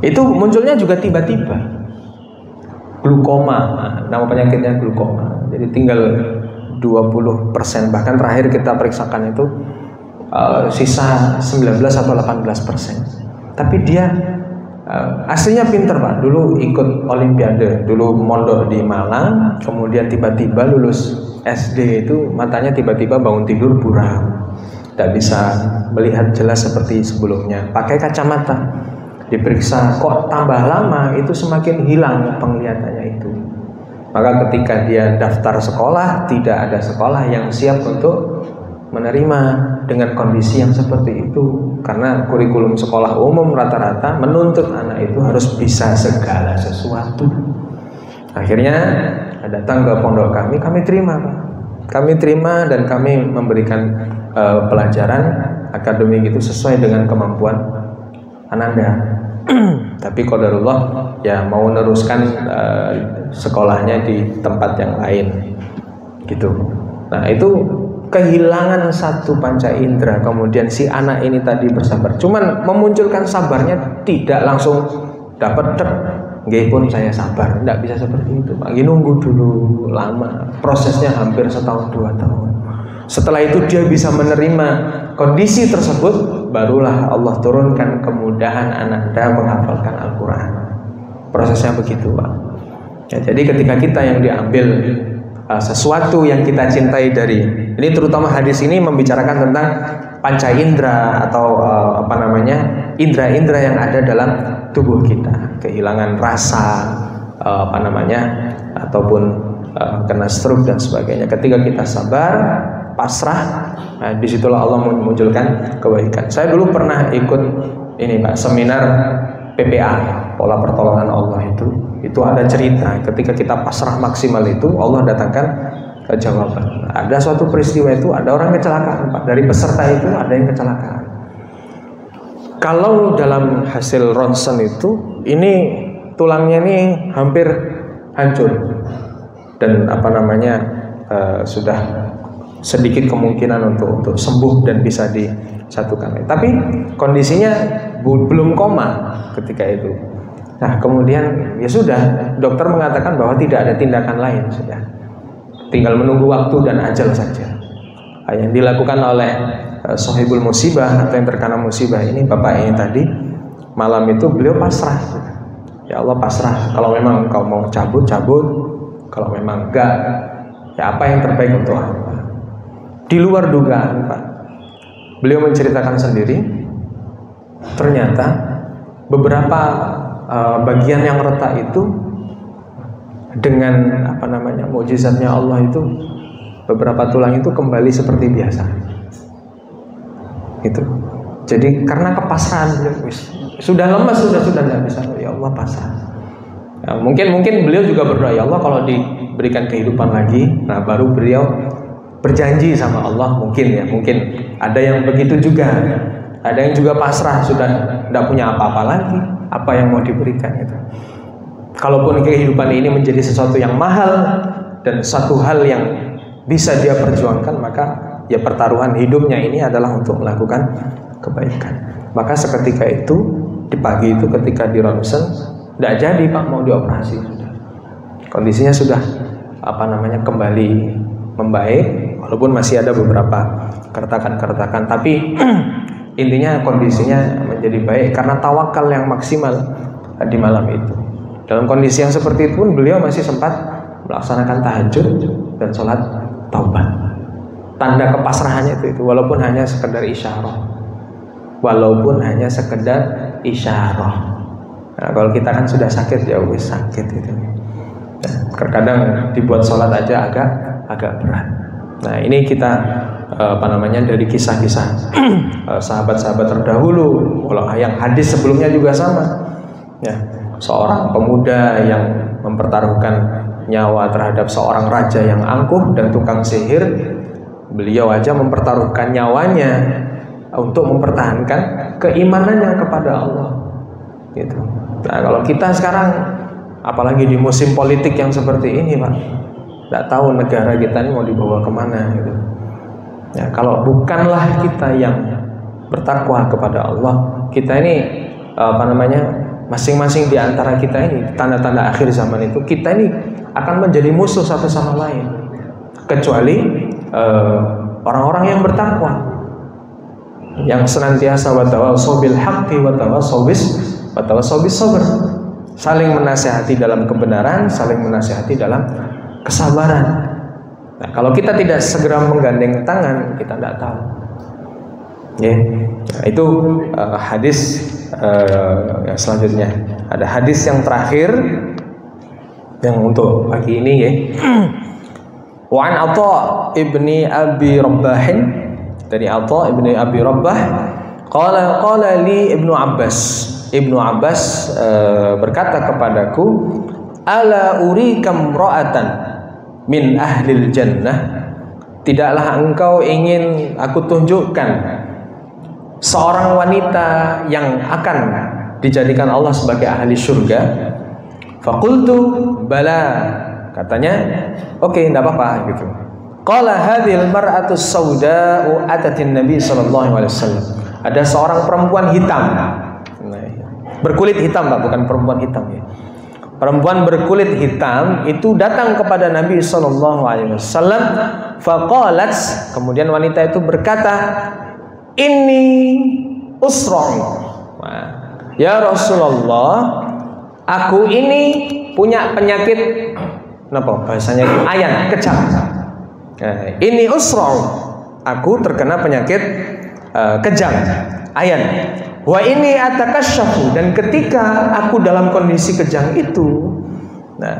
Itu munculnya juga tiba-tiba. Glukoma, nama penyakitnya glukoma. Jadi tinggal 20%, bahkan terakhir kita periksakan itu sisa 19 atau 18%. Tapi dia aslinya pinter Pak. Dulu ikut olimpiade, dulu mondok di Malang, kemudian tiba-tiba lulus SD itu matanya tiba-tiba bangun tidur buram, tidak bisa melihat jelas seperti sebelumnya. Pakai kacamata, diperiksa kok tambah lama itu semakin hilang penglihatannya itu. Maka ketika dia daftar sekolah, tidak ada sekolah yang siap untuk menerima dengan kondisi yang seperti itu, karena kurikulum sekolah umum rata-rata menuntut anak itu harus bisa segala sesuatu. Akhirnya datang ke pondok kami terima Pak. Kami terima dan kami memberikan pelajaran akademik itu sesuai dengan kemampuan Ananda. Tapi qadarullah ya mau meneruskan sekolahnya di tempat yang lain gitu. Nah itu kehilangan satu panca indera, kemudian si anak ini tadi bersabar, cuman memunculkan sabarnya tidak langsung dapat nggih pun saya sabar, tidak bisa seperti itu Pak. Nunggu dulu lama, prosesnya hampir setahun 2 tahun. Setelah itu dia bisa menerima kondisi tersebut, barulah Allah turunkan kemudahan Ananda menghafalkan Al-Quran. Prosesnya begitu Pak. Ya, jadi ketika kita yang diambil sesuatu yang kita cintai dari ini, terutama hadis ini membicarakan tentang panca indera atau indera-indera yang ada dalam tubuh kita, kehilangan rasa ataupun kena stroke dan sebagainya. Ketika kita sabar, pasrah, disitulah Allah memunculkan kebaikan. Saya dulu pernah ikut ini Pak, seminar PPA, pola pertolongan Allah itu ada cerita ketika kita pasrah maksimal itu Allah datangkan jawaban. Ada suatu peristiwa itu ada orang kecelakaan Pak, dari peserta itu ada yang kecelakaan. Kalau dalam hasil ronsen itu ini tulangnya ini hampir hancur dan sudah sedikit kemungkinan untuk sembuh dan bisa disatukan. Tapi kondisinya belum koma ketika itu. Nah kemudian ya sudah, dokter mengatakan bahwa tidak ada tindakan lain, sudah tinggal menunggu waktu dan ajal saja. Yang dilakukan oleh sahibul musibah atau yang terkena musibah ini, bapak ini tadi malam itu beliau pasrah. Ya Allah pasrah, kalau memang kau mau cabut, kalau memang enggak, ya apa yang terbaik untuk hamba. Di luar dugaan Pak, beliau menceritakan sendiri, ternyata beberapa bagian yang retak itu dengan mukjizatnya Allah itu beberapa tulang itu kembali seperti biasa. Itu. Jadi karena kepasrahan, sudah lemas, sudah tidak bisa, ya Allah pasrah. Ya, mungkin beliau juga berdoa, ya Allah kalau diberikan kehidupan lagi, nah baru beliau berjanji sama Allah, mungkin ada yang begitu juga. Ada yang juga pasrah, sudah tidak punya apa-apa lagi, apa yang mau diberikan itu. Kalaupun kehidupan ini menjadi sesuatu yang mahal dan satu hal yang bisa dia perjuangkan, maka ya pertaruhan hidupnya ini adalah untuk melakukan kebaikan. Maka seketika itu, di pagi itu ketika di ronsen, tidak jadi Pak mau dioperasi, sudah kondisinya sudah kembali membaik, walaupun masih ada beberapa keretakan-keretakan, tapi Intinya kondisinya menjadi baik karena tawakal yang maksimal di malam itu. Dalam kondisi yang seperti itu pun beliau masih sempat melaksanakan tahajud dan sholat taubat. Tanda kepasrahannya itu walaupun hanya sekedar isyarah. Walaupun hanya sekedar isyarah. Nah, kalau kita kan sudah sakit ya wis sakit itu. Nah, terkadang dibuat sholat aja agak berat. Nah, ini kita dari kisah-kisah sahabat-sahabat terdahulu. Kalau yang hadis sebelumnya juga sama. Ya, seorang pemuda yang mempertaruhkan nyawa terhadap seorang raja yang angkuh dan tukang sihir. Beliau aja mempertaruhkan nyawanya untuk mempertahankan keimanannya kepada Allah. Gitu. Nah, kalau kita sekarang, apalagi di musim politik yang seperti ini, Pak, tidak tahu negara kita ini mau dibawa kemana. Gitu. Ya, kalau bukanlah kita yang bertakwa kepada Allah, kita ini masing-masing di antara kita ini, tanda-tanda akhir zaman itu, kita ini akan menjadi musuh satu sama lain, kecuali orang-orang yang bertakwa, yang senantiasa watawassaw bil haqqi watawassaw bis sabr, saling menasihati dalam kebenaran, saling menasihati dalam kesabaran. Nah, kalau kita tidak segera menggandeng tangan, kita tidak tahu. Ya, nah, itu hadis yang selanjutnya. Ada hadis yang terakhir yang untuk pagi ini, ya. Wa an Atha ibni Abi Rabbah, dari Atha ibni Abi Rabbah, qala li Ibnu Abbas berkata kepadaku, ala urikam ra'atan min ahlil jannah, tidaklah engkau ingin aku tunjukkan seorang wanita yang akan dijadikan Allah sebagai ahli surga? Faqultu bala, katanya oke, enggak apa-apa gitu. Qala hadhil mar'atus sauda'u atatin nabi sallallahu alaihi wasallam, ada seorang perempuan hitam, berkulit hitam, Pak, bukan perempuan hitam, ya. Perempuan berkulit hitam itu datang kepada Nabi sallallahu alaihi wasallam. Faqalat, kemudian wanita itu berkata, inni usra'u, ya Rasulullah, aku ini punya penyakit, apa bahasanya itu, ayan, kejang. Ini usra'u, aku terkena penyakit kejang, ayan. Wa ini atakasyafu, dan ketika aku dalam kondisi kejang itu, nah,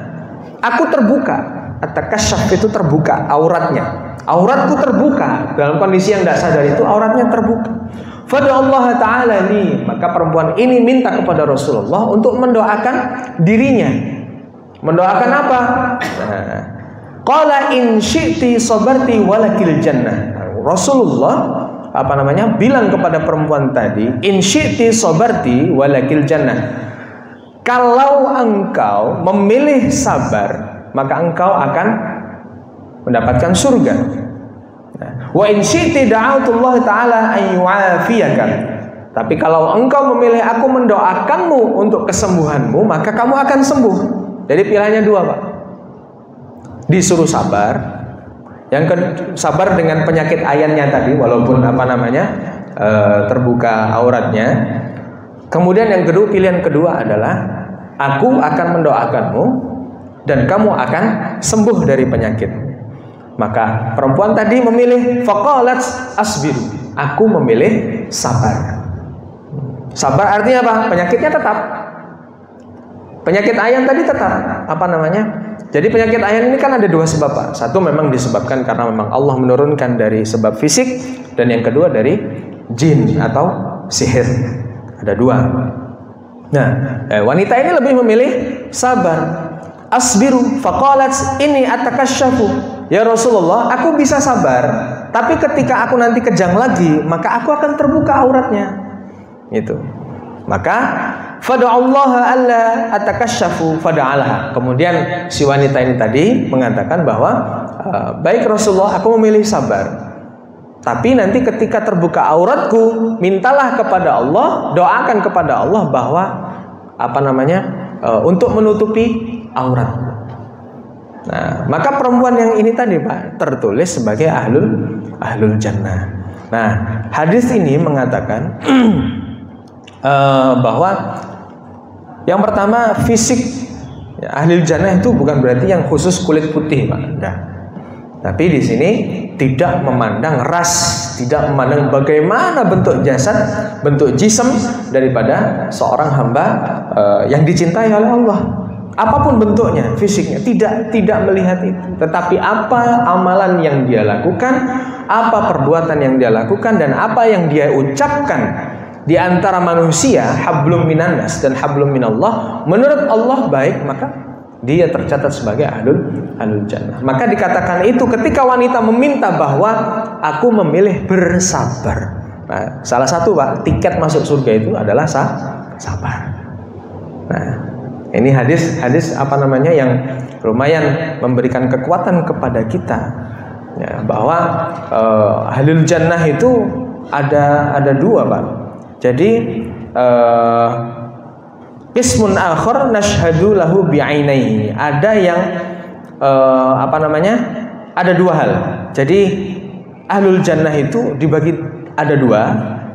aku terbuka. Atakasyaf itu terbuka auratnya, auratku terbuka dalam kondisi yang tidak sadar itu, auratnya terbuka. Fada'allahu ta'ala li, maka perempuan ini minta kepada Rasulullah untuk mendoakan dirinya. Mendoakan apa? Nah, qala in syi'ti sabarti walakil jannah. Rasulullah bilang kepada perempuan tadi, in syi'ti sabarti walakil jannah, kalau engkau memilih sabar, maka engkau akan mendapatkan surga. Wa in syi'ti da'autullah ta'ala an yu'afiyaka, tapi kalau engkau memilih aku mendoakanmu untuk kesembuhanmu, maka kamu akan sembuh. Jadi pilihannya dua, Pak. Disuruh sabar, yang sabar dengan penyakit ayannya tadi, walaupun terbuka auratnya. Kemudian yang kedua, pilihan kedua adalah aku akan mendoakanmu dan kamu akan sembuh dari penyakit. Maka perempuan tadi memilih faqalat asbiru, aku memilih sabar. Sabar artinya apa? Penyakitnya tetap. Penyakit ayan tadi tetap Jadi penyakit ayan ini kan ada dua sebab, Pak. Satu memang disebabkan karena memang Allah menurunkan dari sebab fisik, dan yang kedua dari jin atau sihir. Ada dua. Nah, wanita ini lebih memilih sabar. Asbiru faqalat inni atakasyafu, ya Rasulullah, aku bisa sabar, tapi ketika aku nanti kejang lagi, maka aku akan terbuka auratnya. Itu. Maka fada'allaha alla atakasyafu fada'alaha. Kemudian si wanita ini tadi mengatakan bahwa baik Rasulullah, aku memilih sabar, tapi nanti ketika terbuka auratku, mintalah kepada Allah, doakan kepada Allah bahwa untuk menutupi auratku. Nah, maka perempuan yang ini tadi, Pak, tertulis sebagai ahlul jannah. Nah, hadis ini mengatakan bahwa yang pertama fisik ahli jannah itu bukan berarti yang khusus kulit putih, Pak. Nah, tapi di sini tidak memandang ras, tidak memandang bagaimana bentuk jasad, bentuk jism daripada seorang hamba yang dicintai oleh Allah. Apapun bentuknya, fisiknya, tidak melihat itu. Tetapi apa amalan yang dia lakukan, apa perbuatan yang dia lakukan, dan apa yang dia ucapkan di antara manusia, hablum minannas dan hablum minallah, menurut Allah baik, maka dia tercatat sebagai ahlul jannah. Maka dikatakan itu ketika wanita meminta bahwa aku memilih bersabar. Nah, salah satu, Pak, tiket masuk surga itu adalah sabar. Nah, ini hadis apa namanya yang lumayan memberikan kekuatan kepada kita, ya, bahwa ahlul jannah itu ada dua, Pak. Jadi ismun akhar nashhadu lahu bi'ainaihi. Ada yang apa namanya? Ada dua hal. Jadi ahlul jannah itu dibagi ada dua.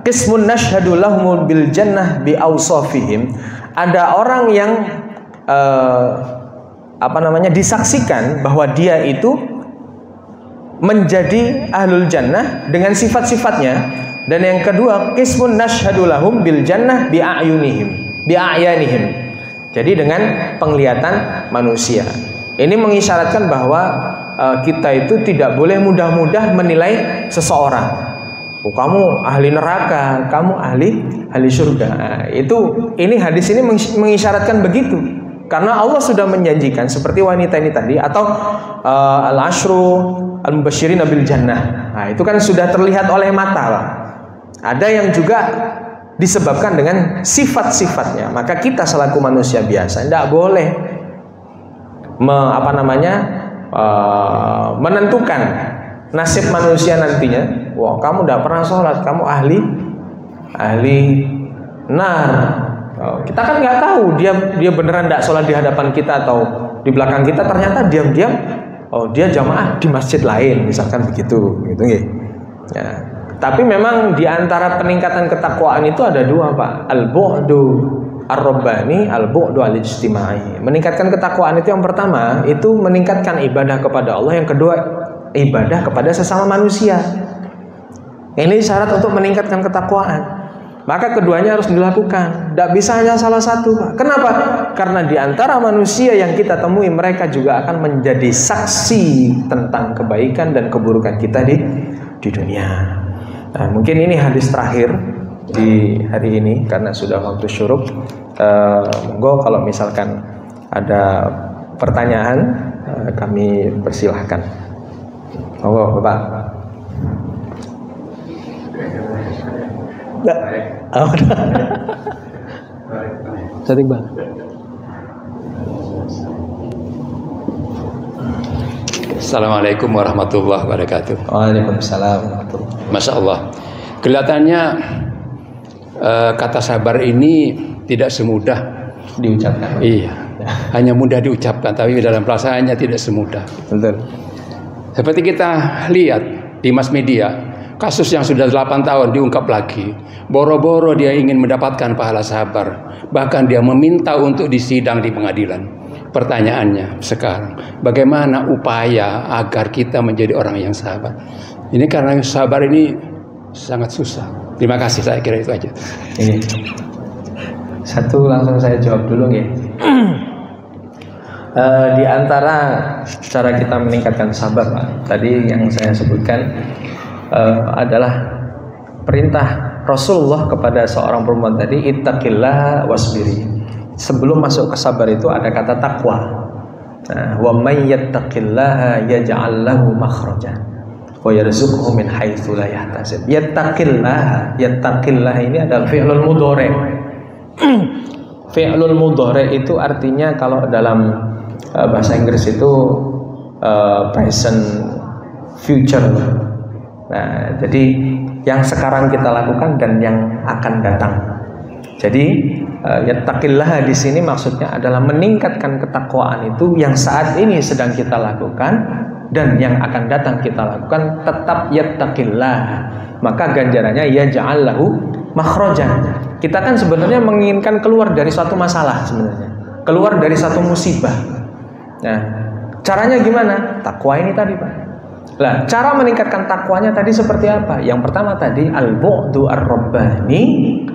Qismun nashhadu lahum bil jannah bi awsafihim. Ada orang yang apa namanya? Disaksikan bahwa dia itu menjadi ahlul jannah dengan sifat-sifatnya. Dan yang kedua, qismun nashhadu lahum bil jannah bi a'yanihim. Jadi dengan penglihatan manusia. Ini mengisyaratkan bahwa kita itu tidak boleh mudah-mudah menilai seseorang. Oh, kamu ahli neraka, kamu ahli surga. Nah, ini hadis ini mengisyaratkan begitu. Karena Allah sudah menjanjikan seperti wanita ini tadi, atau al-ashru al-mubasysyirin bil jannah. Nah, itu kan sudah terlihat oleh mata, Pak. Ada yang juga disebabkan dengan sifat-sifatnya. Maka kita selaku manusia biasa tidak boleh menentukan nasib manusia nantinya. Wah, kamu tidak pernah sholat, kamu ahli nar. Kita kan nggak tahu dia beneran tidak sholat di hadapan kita atau di belakang kita. Ternyata diam-diam, dia jamaah di masjid lain, misalkan begitu, gitu nggih. Ya. Tapi memang di antara peningkatan ketakwaan itu ada dua, Pak. Al-bu'du ar-rabbani, al-bu'du al-ijtimai. Meningkatkan ketakwaan itu yang pertama, itu meningkatkan ibadah kepada Allah. Yang kedua, ibadah kepada sesama manusia. Ini syarat untuk meningkatkan ketakwaan. Maka keduanya harus dilakukan. Tidak bisa hanya salah satu, Pak. Kenapa? Karena di antara manusia yang kita temui, mereka juga akan menjadi saksi tentang kebaikan dan keburukan kita di dunia. Nah, mungkin ini hadis terakhir di hari ini karena sudah waktu syuruk. Monggo kalau misalkan ada pertanyaan, kami persilahkan. Monggo, Bapak. Cantik banget. Assalamualaikum warahmatullahi wabarakatuh. Waalaikumsalam warahmatullahi wabarakatuh. Masya Allah. Kelihatannya kata sabar ini tidak semudah diucapkan. Iya. Hanya mudah diucapkan, tapi dalam pelaksanaannya tidak semudah. Betul. Seperti kita lihat di mass media, kasus yang sudah 8 tahun diungkap lagi. Boro-boro dia ingin mendapatkan pahala sabar. Bahkan dia meminta untuk disidang di pengadilan. Pertanyaannya sekarang, bagaimana upaya agar kita menjadi orang yang sabar? Ini karena sabar ini sangat susah. Terima kasih, saya kira itu aja. Ini satu langsung saya jawab dulu ya. Di antara cara kita meningkatkan sabar, Pak, tadi yang saya sebutkan adalah perintah Rasulullah kepada seorang perempuan tadi, ittaqillah wasbiri. Sebelum masuk ke sabar itu ada kata takwa. Nah, wa may yattaqillaha yaj'al lahu makhraja wa yarzuqhu min haitsu la yahtasib. Yattaqillah ini adalah fi'lul mudhari'. Fi'lul mudhari' itu artinya kalau dalam bahasa Inggris itu present future. Nah, jadi yang sekarang kita lakukan dan yang akan datang. Jadi yattaqillah di sini maksudnya adalah meningkatkan ketakwaan itu yang saat ini sedang kita lakukan dan yang akan datang kita lakukan, tetap yattaqillah, maka ganjarannya yaj'al lahu makhrajan. Kita kan sebenarnya menginginkan keluar dari suatu masalah, sebenarnya keluar dari satu musibah. Nah, caranya gimana? Takwa ini tadi, Pak. Lah, cara meningkatkan takwanya tadi seperti apa? Yang pertama tadi al-bu'du ar-rabbani,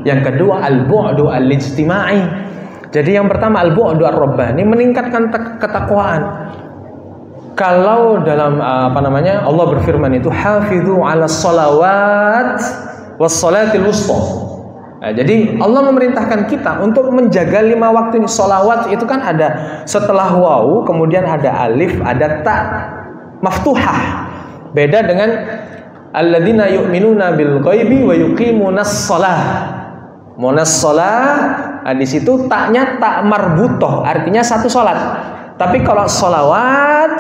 yang kedua al-bu'du al-ijtima'i. Jadi yang pertama al-bu'du ar-rabbani, meningkatkan ketakwaan. Kalau dalam Allah berfirman itu hafizu 'alas shalawat was salatil wusta. Nah, jadi Allah memerintahkan kita untuk menjaga 5 waktu ini. Sholawat itu kan ada setelah wawu, kemudian ada alif, ada ta maftuhah. Beda dengan alladzina yu'minuna bil ghaibi wa yuqimunas shalah. Munas shalah, di situ taknya tak marbutoh, artinya satu salat. Tapi kalau sholawat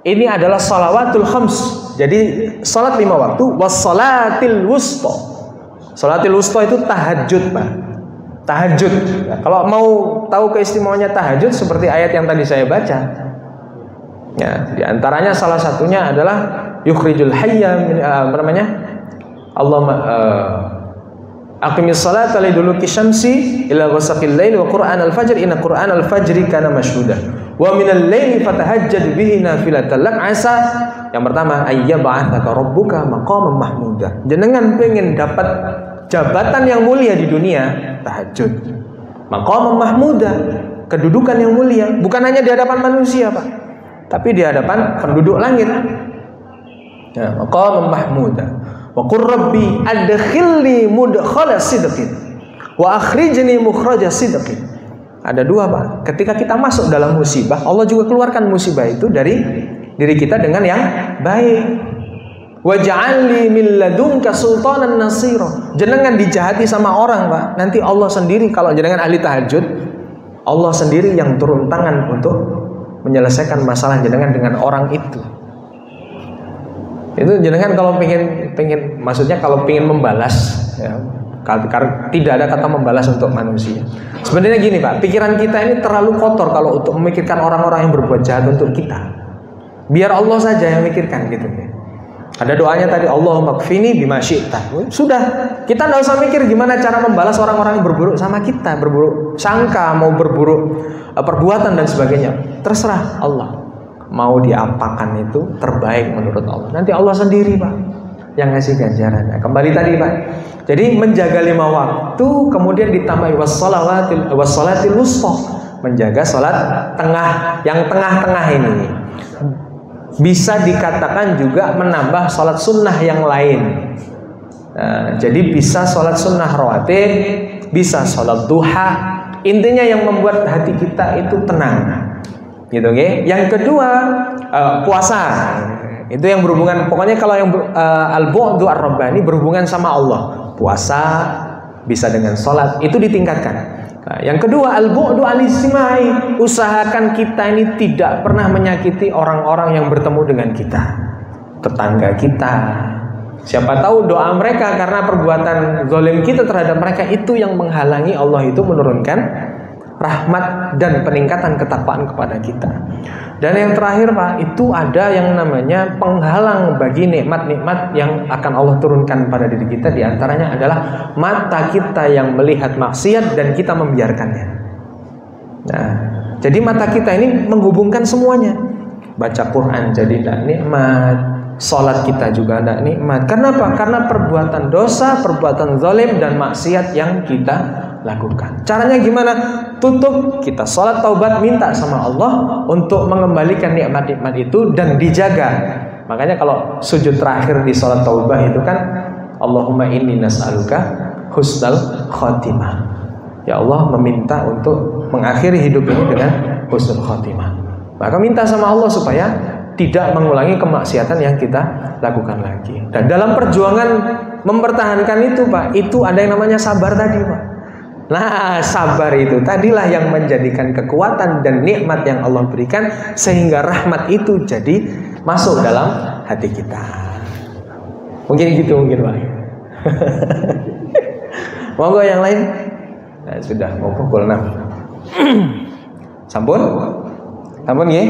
ini adalah shalawatul khams. Jadi salat 5 waktu, was salatil wusta. Salatil wusta itu tahajud, Pak. Tahajud. Nah, kalau mau tahu keistimewaannya tahajud seperti ayat yang tadi saya baca. Ya, di antaranya salah satunya adalah yukhrijul hayya min aqimis salata liduluki syamsi ila ghasaqil laili wa qur'an al-fajr inna qur'an al-fajri kana mashhuda wa minal laili fatahajjad bihi nafilatan lak asa. Yang pertama ayyab'atsaka rabbuka maqaman mahmuda. Jenengan pengen dapat jabatan yang mulia di dunia, tahajud. Maqaman mahmuda, kedudukan yang mulia, bukan hanya di hadapan manusia, Pak, tapi di hadapan penduduk langit. Ya, maqaman mahmuda. Wa qur rabbi adkhilni mudkhala sidqin wa akhrijni mukhraja sidqin. Ada 2, Pak. Ketika kita masuk dalam musibah, Allah juga keluarkan musibah itu dari diri kita dengan yang baik. Waj'alni min ladunka sultanan nasira. Jenengan dijahati sama orang, Pak, nanti Allah sendiri, kalau jenengan ahli tahajud, Allah sendiri yang turun tangan untuk menyelesaikan masalah jenengan dengan orang itu. Itu jenengan kalau pengen maksudnya kalau pengen membalas, ya, karena tidak ada kata membalas untuk manusia. Sebenarnya gini, Pak, pikiran kita ini terlalu kotor kalau untuk memikirkan orang-orang yang berbuat jahat untuk kita. Biar Allah saja yang memikirkan gitu ya. Ada doanya tadi, Allahumma kfini bima syi'ta. Sudah, kita tidak usah mikir gimana cara membalas orang-orang yang berburuk sama kita, berburuk sangka, mau berburuk perbuatan dan sebagainya. Terserah Allah. Mau diapakan itu terbaik menurut Allah. Nanti Allah sendiri, Pak, yang ngasih ganjaran. Nah, kembali tadi, Pak. Jadi menjaga 5 waktu, kemudian ditambahi wassalatil wusta, menjaga salat tengah, yang tengah-tengah ini. Bisa dikatakan juga menambah salat sunnah yang lain. Nah, jadi bisa salat sunnah rawatib, bisa salat duha. Intinya yang membuat hati kita itu tenang. Gitu, okay? Yang kedua puasa. Itu yang berhubungan, pokoknya kalau yang al-bu'du ar-rabbani berhubungan sama Allah. Puasa bisa dengan sholat, itu ditingkatkan. Nah, yang kedua al-bu'du al-ijtima'i. Usahakan kita ini tidak pernah menyakiti orang-orang yang bertemu dengan kita, tetangga kita. Siapa tahu doa mereka karena perbuatan zalim kita terhadap mereka itu yang menghalangi Allah itu menurunkan rahmat dan peningkatan ketakwaan kepada kita. Dan yang terakhir, Pak, itu ada yang namanya penghalang bagi nikmat-nikmat yang akan Allah turunkan pada diri kita. Di antaranya adalah mata kita yang melihat maksiat dan kita membiarkannya. Nah, jadi mata kita ini menghubungkan semuanya. Baca Quran jadi tidak nikmat, sholat kita juga tidak nikmat. Kenapa? Karena perbuatan dosa, perbuatan zalim dan maksiat yang kita lakukan. Caranya gimana? Tutup, kita sholat taubat, minta sama Allah untuk mengembalikan nikmat-nikmat itu dan dijaga. Makanya kalau sujud terakhir di sholat taubat itu kan Allahumma inni nas'aluka husnal khotimah. Ya Allah, meminta untuk mengakhiri hidup ini dengan husnul khotimah. Maka minta sama Allah supaya tidak mengulangi kemaksiatan yang kita lakukan lagi. Dan dalam perjuangan mempertahankan itu, Pak, itu ada yang namanya sabar tadi, Pak. Nah, sabar itu tadilah yang menjadikan kekuatan dan nikmat yang Allah berikan sehingga rahmat itu jadi masuk dalam hati kita. Mungkin gitu, mungkin, Pak. Monggo yang lain. Nah, sudah mau pukul 6. Sampun? Sampun nggih?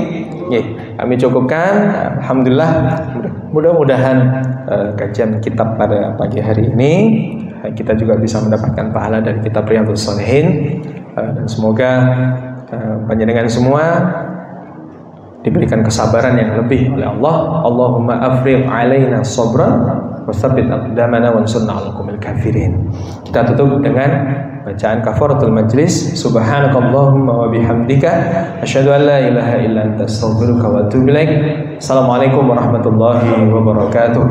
Nggih. kami cukupkan. Alhamdulillah, mudah-mudahan kajian kitab pada pagi hari ini kita juga bisa mendapatkan pahala dari kitab Riyadhus Shalihin, dan semoga panjenengan semua diberikan kesabaran yang lebih oleh Allah. Allahumma afrigh alaina sabran wa tsabbit aqdamana wansurna 'alal qaumil kafirin. Kita tutup dengan bacaan kafaratul majlis. Subhanakallahumma wa bihamdika asyhadu an la ilaha illa anta astaghfiruka wa atubu ilaik. Assalamualaikum warahmatullahi wabarakatuh.